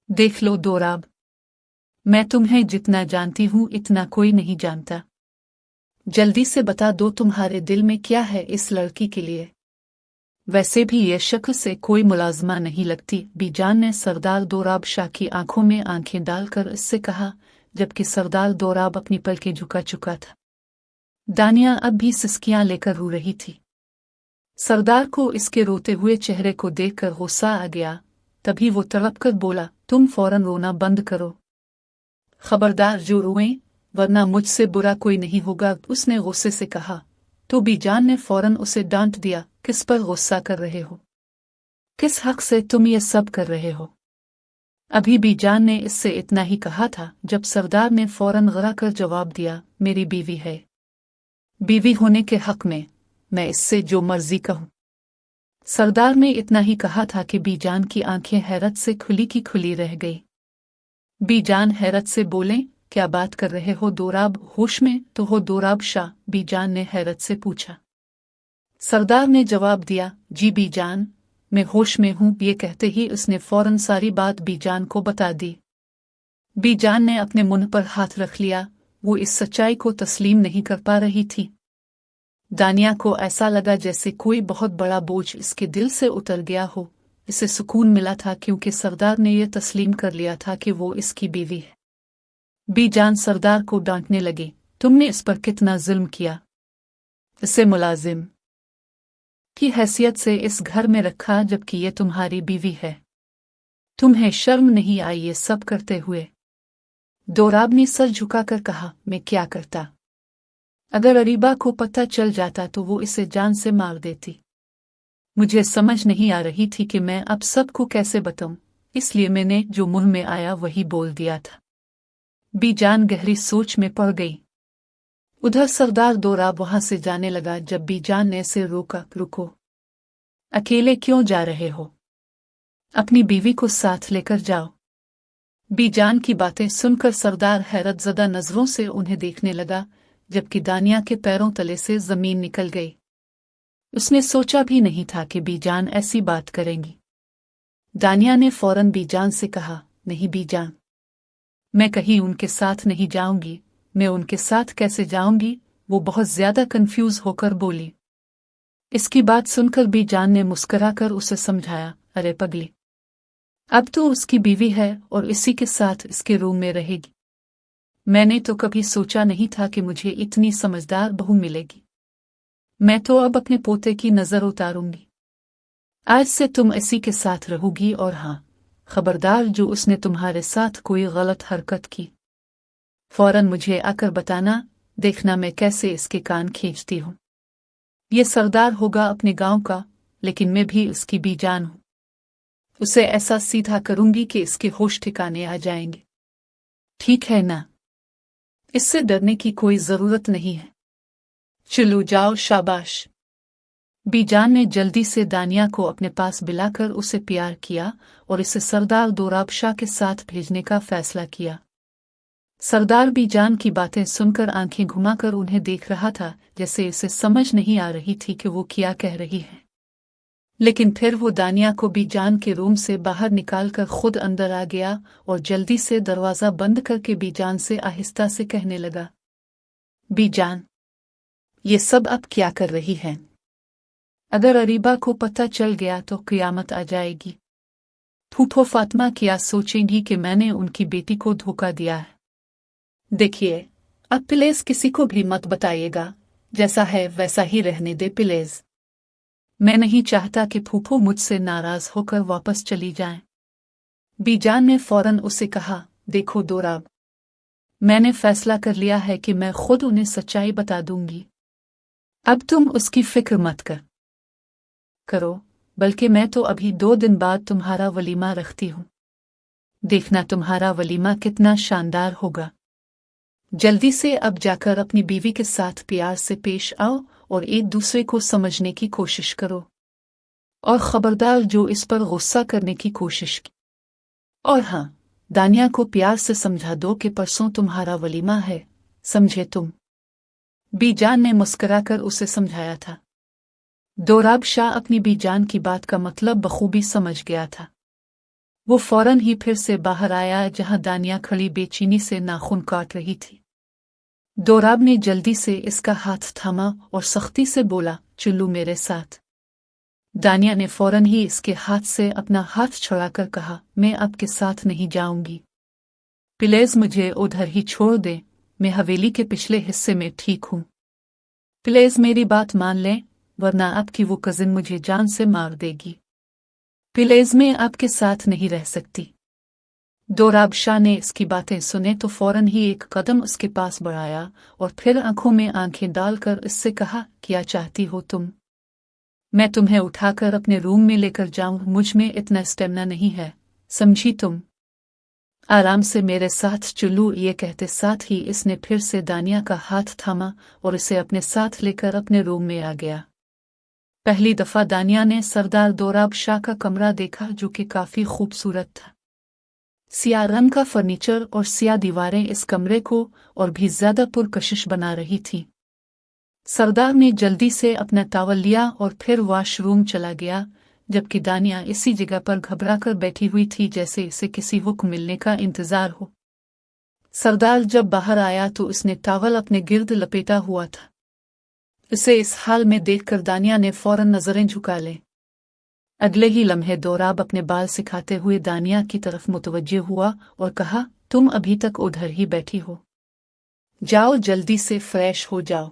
देख लो दोराब, मैं तुम्हें जितना जानती हूँ इतना कोई नहीं जानता। जल्दी से बता दो तुम्हारे दिल में क्या है इस लड़की के लिए। वैसे भी ये शक्ल से कोई मुलाजमा नहीं लगती। बीजान ने सरदार दोराब शाह की आंखों में आंखें डालकर इससे कहा, जबकि सरदार दोराब अपनी पलकें झुका चुका था। दानिया अब भी सिसकियां लेकर रो रही थी। सरदार को इसके रोते हुए चेहरे को देखकर गुस्सा आ गया। तभी वो तड़प कर बोला, तुम फौरन रोना बंद करो। खबरदार जो रोएं, वरना मुझसे बुरा कोई नहीं होगा, उसने गुस्से से कहा। तो बीजान ने फौरन उसे डांट दिया, किस पर गुस्सा कर रहे हो? किस हक से तुम ये सब कर रहे हो? अभी बीजान ने इससे इतना ही कहा था जब सरदार ने फौरन गरा कर जवाब दिया, मेरी बीवी है। बीवी होने के हक में मैं इससे जो मर्जी कहूं। सरदार ने इतना ही कहा था कि बीजान की आंखें हैरत से खुली की खुली रह गई। बीजान हैरत से बोले, क्या बात कर रहे हो दोराब, होश में तो हो दोराब शाह? बीजान ने हैरत से पूछा। सरदार ने जवाब दिया, जी बीजान, मैं होश में हूं। ये कहते ही उसने फौरन सारी बात बीजान को बता दी। बीजान ने अपने मुंह पर हाथ रख लिया। वो इस सच्चाई को तस्लीम नहीं कर पा रही थी। दानिया को ऐसा लगा जैसे कोई बहुत बड़ा बोझ इसके दिल से उतर गया हो। इसे सुकून मिला था क्योंकि सरदार ने यह तस्लीम कर लिया था कि वो इसकी बीवी है। बीजान सरदार को डांटने लगे, तुमने इस पर कितना जुल्म किया। इसे मुलाजिम की हैसियत से इस घर में रखा जबकि ये तुम्हारी बीवी है। तुम्हें शर्म नहीं आई ये सब करते हुए? दोराब ने सर झुकाकर कहा, मैं क्या करता? अगर अरीबा को पता चल जाता तो वो इसे जान से मार देती। मुझे समझ नहीं आ रही थी कि मैं अब सबको कैसे बताऊं, इसलिए मैंने जो मुंह में आया वही बोल दिया था। बीजान गहरी सोच में पड़ गई। उधर सरदार दोराब वहां से जाने लगा जब बीजान ने इसे रोका, रुको, अकेले क्यों जा रहे हो? अपनी बीवी को साथ लेकर जाओ। बीजान की बातें सुनकर सरदार हैरतज़दा नजरों से उन्हें देखने लगा, जबकि दानिया के पैरों तले से जमीन निकल गई। उसने सोचा भी नहीं था कि बीजान ऐसी बात करेंगी। दानिया ने फौरन बीजान से कहा, नहीं बीजान, मैं कहीं उनके साथ नहीं जाऊंगी। मैं उनके साथ कैसे जाऊंगी? वो बहुत ज्यादा कंफ्यूज होकर बोली। इसकी बात सुनकर बीजान ने मुस्कुराकर उसे समझाया, अरे पगली, अब तो उसकी बीवी है और इसी के साथ इसके रूम में रहेगी। मैंने तो कभी सोचा नहीं था कि मुझे इतनी समझदार बहू मिलेगी। मैं तो अब अपने पोते की नजर उतारूंगी। आज से तुम इसी के साथ रहोगी, और हाँ, खबरदार जो उसने तुम्हारे साथ कोई गलत हरकत की, फौरन मुझे आकर बताना। देखना मैं कैसे इसके कान खींचती हूँ। ये सरदार होगा अपने गांव का, लेकिन मैं भी उसकी बीजान हूँ। उसे ऐसा सीधा करूंगी कि इसके होश ठिकाने आ जाएंगे। ठीक है ना? इससे डरने की कोई जरूरत नहीं है। चलो जाओ, शाबाश। बीजान ने जल्दी से दानिया को अपने पास बुलाकर उसे प्यार किया और इसे सरदार दोराब शाह के साथ भेजने का फैसला किया। सरदार बीजान की बातें सुनकर आंखें घुमाकर उन्हें देख रहा था, जैसे इसे समझ नहीं आ रही थी कि वो क्या कह रही है। लेकिन फिर वो दानिया को बीजान के रूम से बाहर निकालकर खुद अंदर आ गया और जल्दी से दरवाज़ा बंद करके बीजान से आहिस्ता से कहने लगा, बीजान, ये सब अब क्या कर रही है? अगर अरीबा को पता चल गया तो क़यामत आ जाएगी। फूफो फातिमा क्या सोचेंगी कि मैंने उनकी बेटी को धोखा दिया है। देखिए, अब प्लीज किसी को भी मत बताइएगा, जैसा है वैसा ही रहने दे प्लीज। मैं नहीं चाहता कि फूफो मुझसे नाराज होकर वापस चली जाएं। बीजान ने फौरन उसे कहा, देखो दोराब, मैंने फैसला कर लिया है कि मैं खुद उन्हें सच्चाई बता दूंगी। अब तुम उसकी फिक्र मत करो, बल्कि मैं तो अभी 2 दिन बाद तुम्हारा वलीमा रखती हूँ। देखना तुम्हारा वलीमा कितना शानदार होगा। जल्दी से अब जाकर अपनी बीवी के साथ प्यार से पेश आओ और एक दूसरे को समझने की कोशिश करो। और खबरदार जो इस पर गुस्सा करने की कोशिश की। और हाँ, दानिया को प्यार से समझा दो कि परसों तुम्हारा वलीमा है, समझे तुम? बीजान ने मुस्कुराकर उसे समझाया था। दोराब शाह अपनी बीजान की बात का मतलब बखूबी समझ गया था। वो फौरन ही फिर से बाहर आया जहां दानिया खड़ी बेचैनी से नाखून काट रही थी। दोराब ने जल्दी से इसका हाथ थामा और सख्ती से बोला, चुल्लू मेरे साथ। दानिया ने फौरन ही इसके हाथ से अपना हाथ छुड़ाकर कहा, मैं आपके साथ नहीं जाऊंगी। प्लीज मुझे उधर ही छोड़ दे, मैं हवेली के पिछले हिस्से में ठीक हूं। प्लीज मेरी बात मान लें, वरना आपकी वो कजिन मुझे जान से मार देगी। प्लीज मैं आपके साथ नहीं रह सकती। दोराब शाह ने इसकी बातें सुने तो फौरन ही एक कदम उसके पास बढ़ाया और फिर आंखों में आंखें डालकर इससे कहा, क्या चाहती हो तुम? मैं तुम्हें उठाकर अपने रूम में लेकर जाऊं, मुझ में इतना स्टेमिना नहीं है, समझी तुम? आराम से मेरे साथ चुल्लू। ये कहते साथ ही इसने फिर से दानिया का हाथ थामा और इसे अपने साथ लेकर अपने रूम में आ गया। पहली दफा दानिया ने सरदार दोराब शाह का कमरा देखा, जो कि काफी खूबसूरत था। सियाह रंग का फर्नीचर और सियाह दीवारें इस कमरे को और भी ज्यादा पुरकशिश बना रही थीं। सरदार ने जल्दी से अपना टॉवल लिया और फिर वॉशरूम चला गया, जबकि दानिया इसी जगह पर घबराकर बैठी हुई थी, जैसे इसे किसी हुक्म मिलने का इंतजार हो। सरदार जब बाहर आया तो उसने टॉवल अपने गिर्द लपेटा हुआ था। इसे इस हाल में देखकर दानिया ने फौरन नजरें झुका ली। अगले ही लम्हे दोराब अपने बाल सिखाते हुए दानिया की तरफ मुतवज्जे हुआ और कहा, तुम अभी तक उधर ही बैठी हो, जाओ जल्दी से फ्रेश हो जाओ।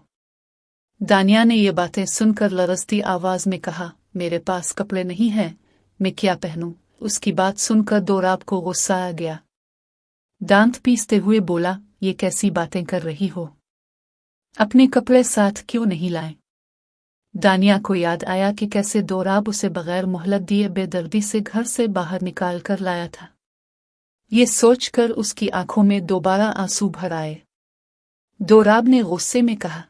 दानिया ने ये बातें सुनकर लरजती आवाज में कहा, मेरे पास कपड़े नहीं हैं, मैं क्या पहनूं? उसकी बात सुनकर दोराब को गुस्सा आ गया। दांत पीसते हुए बोला, ये कैसी बातें कर रही हो? अपने कपड़े साथ क्यों नहीं लाए? दानिया को याद आया कि कैसे दोराब उसे बगैर मोहलत दिए बेदर्दी से घर से बाहर निकाल कर लाया था। ये सोचकर उसकी आंखों में दोबारा आंसू भर आए। दोराब ने गुस्से में कहा,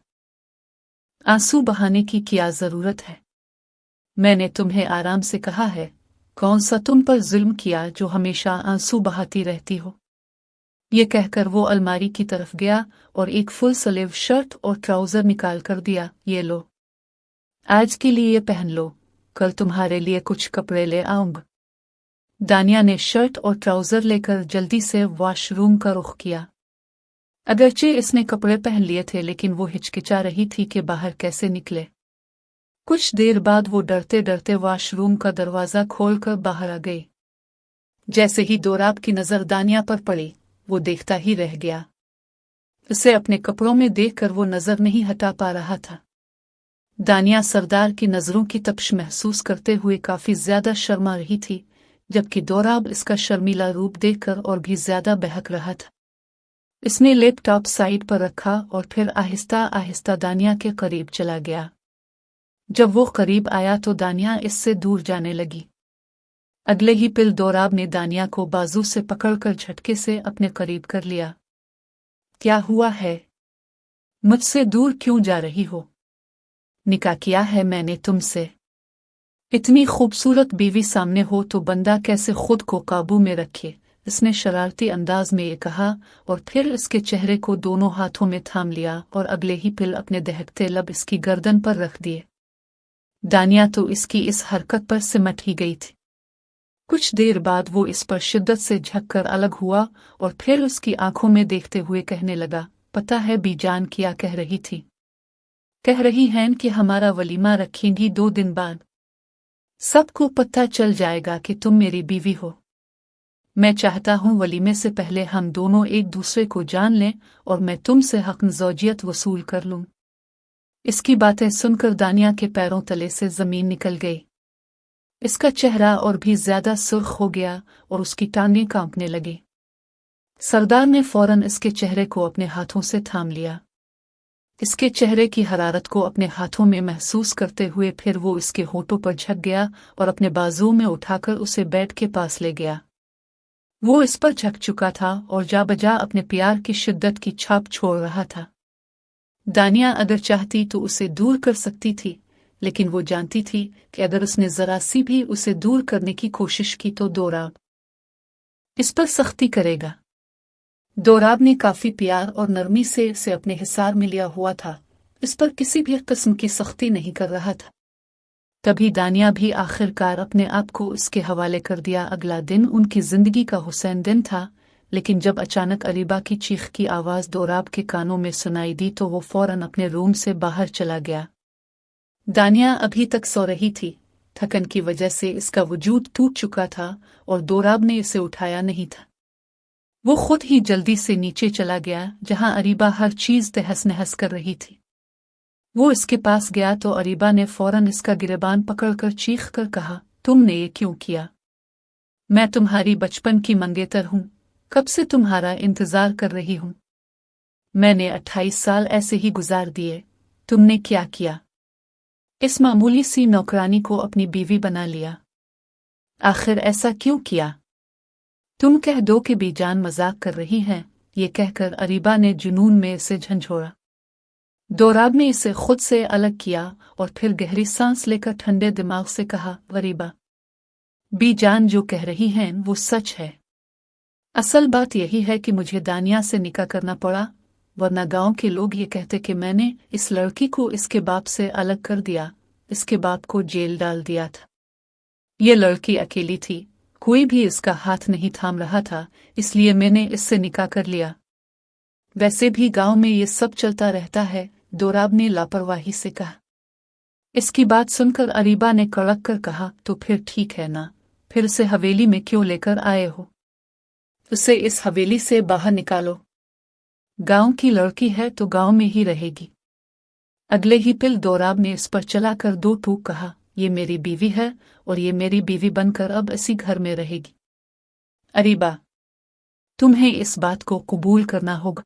आंसू बहाने की क्या जरूरत है? मैंने तुम्हें आराम से कहा है, कौन सा तुम पर जुल्म किया जो हमेशा आंसू बहाती रहती हो? ये कहकर वो अलमारी की तरफ गया और एक फुल स्लीव शर्ट और ट्राउजर निकाल कर दिया, ये लो, आज के लिए पहन लो, कल तुम्हारे लिए कुछ कपड़े ले आऊंगा। दानिया ने शर्ट और ट्राउजर लेकर जल्दी से वॉशरूम का रुख किया। अगरचे इसने कपड़े पहन लिए थे, लेकिन वो हिचकिचा रही थी कि बाहर कैसे निकले। कुछ देर बाद वो डरते डरते वॉशरूम का दरवाजा खोलकर बाहर आ गई। जैसे ही दोराब की नजर दानिया पर पड़ी, वो देखता ही रह गया। उसे अपने कपड़ों में देखकर वो नजर नहीं हटा पा रहा था। दानिया सरदार की नजरों की तपश महसूस करते हुए काफी ज्यादा शर्मा रही थी, जबकि दोराब इसका शर्मीला रूप देखकर और भी ज्यादा बहक रहा था। इसने लैपटॉप साइड पर रखा और फिर आहिस्ता आहिस्ता दानिया के करीब चला गया। जब वो करीब आया तो दानिया इससे दूर जाने लगी। अगले ही पल दोराब ने दानिया को बाजू से पकड़कर झटके से अपने करीब कर लिया। क्या हुआ है? मुझसे दूर क्यों जा रही हो? निकाह किया है मैंने तुमसे। इतनी खूबसूरत बीवी सामने हो तो बंदा कैसे खुद को काबू में रखे, इसने शरारती अंदाज में ये कहा और फिर इसके चेहरे को दोनों हाथों में थाम लिया और अगले ही पल अपने दहकते लब इसकी गर्दन पर रख दिए। दानिया तो इसकी इस हरकत पर सिमट ही गई थी। कुछ देर बाद वो इस पर शिद्दत से झककर अलग हुआ और फिर उसकी आंखों में देखते हुए कहने लगा, पता है बीजान क्या कह रही थी? कह रही हैं कि हमारा वलीमा रखेंगी 2 दिन बाद। सबको पता चल जाएगा कि तुम मेरी बीवी हो। मैं चाहता हूँ वलीमे से पहले हम दोनों एक दूसरे को जान लें और मैं तुमसे हक़ ज़ौजियत वसूल कर लूँ। इसकी बातें सुनकर दानिया के पैरों तले से ज़मीन निकल गई। इसका चेहरा और भी ज्यादा सुर्ख हो गया और उसकी टांगें कांपने लगी। सरदार ने फौरन इसके चेहरे को अपने हाथों से थाम लिया। इसके चेहरे की हरारत को अपने हाथों में महसूस करते हुए फिर वो इसके होठों पर झक गया और अपने बाजुओं में उठाकर उसे बेड के पास ले गया। वो इस पर झक चुका था और जा बजा अपने प्यार की शिद्दत की छाप छोड़ रहा था। दानिया अगर चाहती तो उसे दूर कर सकती थी, लेकिन वो जानती थी कि अगर उसने जरा सी भी उसे दूर करने की कोशिश की तो दोराब इस पर सख्ती करेगा। दोराब ने काफी प्यार और नरमी से इसे अपने हिसार में लिया हुआ था, इस पर किसी भी किस्म की सख्ती नहीं कर रहा था। तभी दानिया भी आखिरकार अपने आप को इसके हवाले कर दिया। अगला दिन उनकी जिंदगी का हुसैन दिन था, लेकिन जब अचानक अरीबा की चीख की आवाज़ दोराब के कानों में सुनाई दी तो वो फौरन अपने रूम से बाहर चला गया। दानिया अभी तक सो रही थी। थकन की वजह से इसका वजूद टूट चुका था और दोराब ने इसे उठाया नहीं था। वो खुद ही जल्दी से नीचे चला गया जहां अरीबा हर चीज तहस नहस कर रही थी। वो इसके पास गया तो अरीबा ने फौरन इसका गिरबान पकड़कर चीख कर कहा, तुमने ये क्यों किया? मैं तुम्हारी बचपन की मंगेतर हूं, कब से तुम्हारा इंतजार कर रही हूं। मैंने 28 साल ऐसे ही गुजार दिए, तुमने क्या किया? इस मामूली सी नौकरानी को अपनी बीवी बना लिया। आखिर ऐसा क्यों किया? तुम कह दो कि बीजान मजाक कर रही हैं। ये कहकर अरीबा ने जुनून में इसे झंझोड़ा। दोराब ने इसे खुद से अलग किया और फिर गहरी सांस लेकर ठंडे दिमाग से कहा, अरीबा, बीजान जो कह रही हैं वो सच है। असल बात यही है कि मुझे दानिया से निकाह करना पड़ा, वरना गांव के लोग ये कहते कि मैंने इस लड़की को इसके बाप से अलग कर दिया, इसके बाप को जेल डाल दिया था। ये लड़की अकेली थी, कोई भी इसका हाथ नहीं थाम रहा था, इसलिए मैंने इससे निकाह कर लिया। वैसे भी गांव में ये सब चलता रहता है, दोराब ने लापरवाही से कहा। इसकी बात सुनकर अरीबा ने कड़क कर कहा, तो फिर ठीक है ना, फिर उसे हवेली में क्यों लेकर आए हो? उसे इस हवेली से बाहर निकालो। गांव की लड़की है तो गांव में ही रहेगी। अगले ही पल दोराब ने इस पर चलाकर 2 टूक कहा, ये मेरी बीवी है और ये मेरी बीवी बनकर अब इसी घर में रहेगी। अरीबा, तुम्हें इस बात को कबूल करना होगा।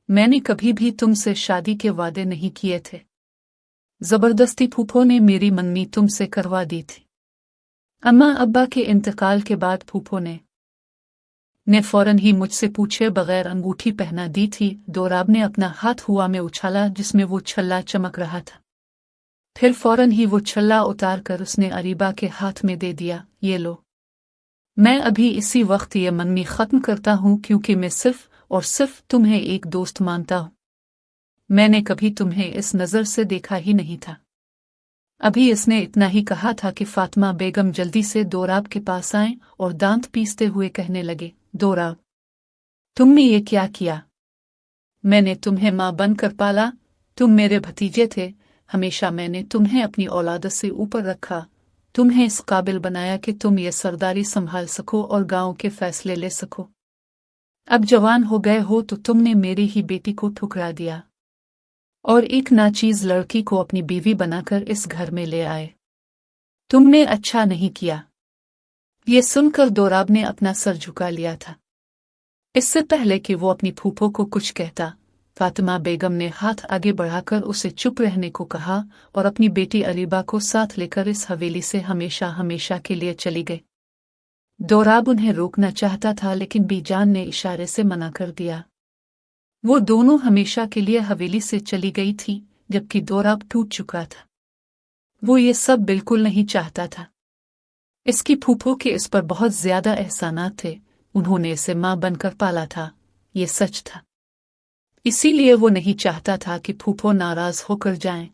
मैंने कभी भी तुमसे शादी के वादे नहीं किए थे। जबरदस्ती फूफो ने मेरी मंगनी तुमसे करवा दी थी। अम्मा अब्बा के इंतकाल के बाद फूफो ने फौरन ही मुझसे पूछे बगैर अंगूठी पहना दी थी। दोराब ने अपना हाथ हुआ में उछाला जिसमें वो छल्ला चमक रहा था। फिर फौरन ही वो छल्ला उतार कर उसने अरीबा के हाथ में दे दिया, ये लो। मैं अभी इसी वक्त ये मंगनी खत्म करता हूँ क्योंकि मैं सिर्फ और सिर्फ तुम्हें एक दोस्त मानता हूँ। मैंने कभी तुम्हें इस नज़र से देखा ही नहीं था। अभी इसने इतना ही कहा था कि फातिमा बेगम जल्दी से दोराब के पास आए और दांत पीसते हुए कहने लगे, दोराब, तुमने ये क्या किया? मैंने तुम्हें माँ बनकर पाला, तुम मेरे भतीजे थे, हमेशा मैंने तुम्हें अपनी औलाद से ऊपर रखा, तुम्हें इस काबिल बनाया कि तुम ये सरदारी संभाल सको और गांव के फैसले ले सको। अब जवान हो गए हो तो तुमने मेरी ही बेटी को ठुकरा दिया और एक नाचीज लड़की को अपनी बीवी बनाकर इस घर में ले आए। तुमने अच्छा नहीं किया। ये सुनकर दोराब ने अपना सर झुका लिया था। इससे पहले कि वो अपनी फूफो को कुछ कहता, फातिमा बेगम ने हाथ आगे बढ़ाकर उसे चुप रहने को कहा और अपनी बेटी अरीबा को साथ लेकर इस हवेली से हमेशा हमेशा के लिए चली गई। दोराब उन्हें रोकना चाहता था लेकिन बीजान ने इशारे से मना कर दिया। वो दोनों हमेशा के लिए हवेली से चली गई थी, जबकि दोराब टूट चुका था। वो ये सब बिल्कुल नहीं चाहता था। इसकी फूफो के इस पर बहुत ज्यादा एहसानात थे, उन्होंने इसे माँ बनकर पाला था, ये सच था। इसीलिए वो नहीं चाहता था कि फूफो नाराज होकर जाएं,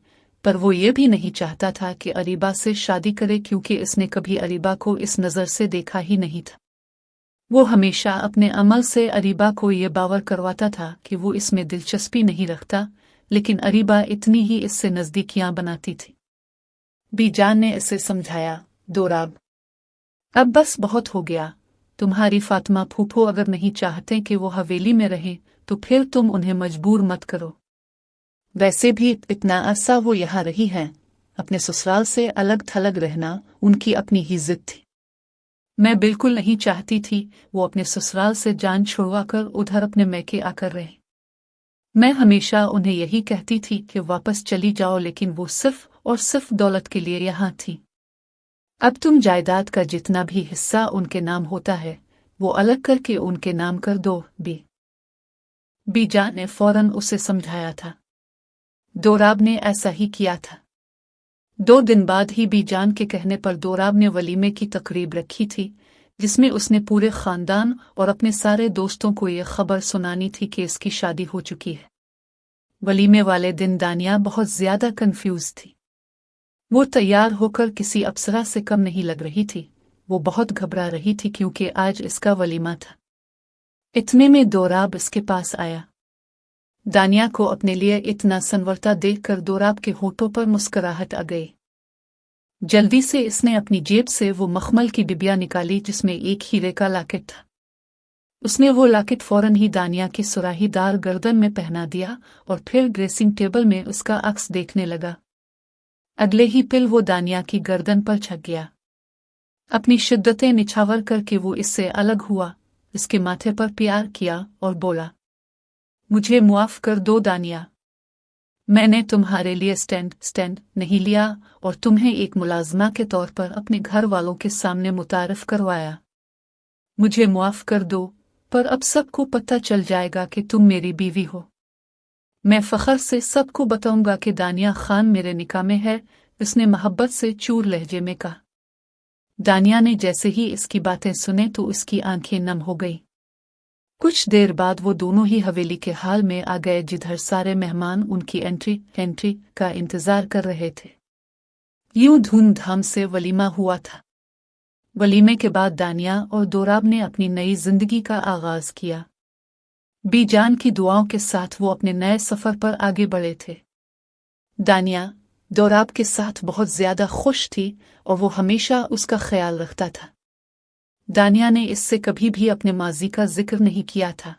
पर वो ये भी नहीं चाहता था कि अरीबा से शादी करे क्योंकि इसने कभी अरीबा को इस नज़र से देखा ही नहीं था। वो हमेशा अपने अमल से अरीबा को ये बावर करवाता था कि वो इसमें दिलचस्पी नहीं रखता, लेकिन अरीबा इतनी ही इससे नज़दीकियां बनाती थी। बीजान ने इसे समझाया, दोराब, अब बस बहुत हो गया। तुम्हारी फातिमा फूफो अगर नहीं चाहते कि वो हवेली में रहे तो फिर तुम उन्हें मजबूर मत करो। वैसे भी इतना अरसा वो यहाँ रही हैं, अपने ससुराल से अलग थलग रहना उनकी अपनी ही जिद थी। मैं बिल्कुल नहीं चाहती थी वो अपने ससुराल से जान छुड़वाकर उधर अपने मैके आकर रहे। मैं हमेशा उन्हें यही कहती थी कि वापस चली जाओ, लेकिन वो सिर्फ और सिर्फ दौलत के लिए यहाँ थी। अब तुम जायदाद का जितना भी हिस्सा उनके नाम होता है वो अलग करके उनके नाम कर दो। बीजान ने फौरन उसे समझाया था। दोराब ने ऐसा ही किया था। 2 दिन बाद ही बीजान के कहने पर दोराब ने वलीमे की तकरीब रखी थी, जिसमें उसने पूरे खानदान और अपने सारे दोस्तों को ये खबर सुनानी थी कि इसकी शादी हो चुकी है। वलीमे वाले दिन दानिया बहुत ज्यादा कंफ्यूज थी। वो तैयार होकर किसी अप्सरा से कम नहीं लग रही थी। वो बहुत घबरा रही थी क्योंकि आज इसका वलीमा था। इतने में दोराब इसके पास आया। दानिया को अपने लिए इतना संवरता देखकर दोराब के होठों पर मुस्कुराहट आ गई। जल्दी से इसने अपनी जेब से वो मखमल की डिबिया निकाली जिसमें एक हीरे का लॉकेट था। उसने वो लॉकेट फौरन ही दानिया की सुराहीदार गर्दन में पहना दिया और फिर ड्रेसिंग टेबल में उसका अक्स देखने लगा। अगले ही पल वो दानिया की गर्दन पर छक गया। अपनी शिद्दतें निछावर करके वो इससे अलग हुआ, इसके माथे पर प्यार किया और बोला, मुझे मुआफ कर दो दानिया। मैंने तुम्हारे लिए स्टैंड नहीं लिया और तुम्हें एक मुलाजमा के तौर पर अपने घर वालों के सामने मुतारिफ करवाया। मुझे मुआफ कर दो, पर अब सबको पता चल जाएगा कि तुम मेरी बीवी हो। मैं फख्र से सबको बताऊंगा कि दानिया खान मेरे निकाह में है, इसने मोहब्बत से चूर लहजे में कहा। दानिया ने जैसे ही इसकी बातें सुने तो उसकी आंखें नम हो गई। कुछ देर बाद वो दोनों ही हवेली के हाल में आ गए जिधर सारे मेहमान उनकी एंट्री का इंतजार कर रहे थे। यूं धूमधाम से वलीमा हुआ था। वलीमे के बाद दानिया और दोराब ने अपनी नई जिंदगी का आगाज किया। बीजान की दुआओं के साथ वो अपने नए सफर पर आगे बढ़े थे। दानिया दोराब के साथ बहुत ज्यादा खुश थी और वो हमेशा उसका ख्याल रखता था। दानिया ने इससे कभी भी अपने माजी का जिक्र नहीं किया था।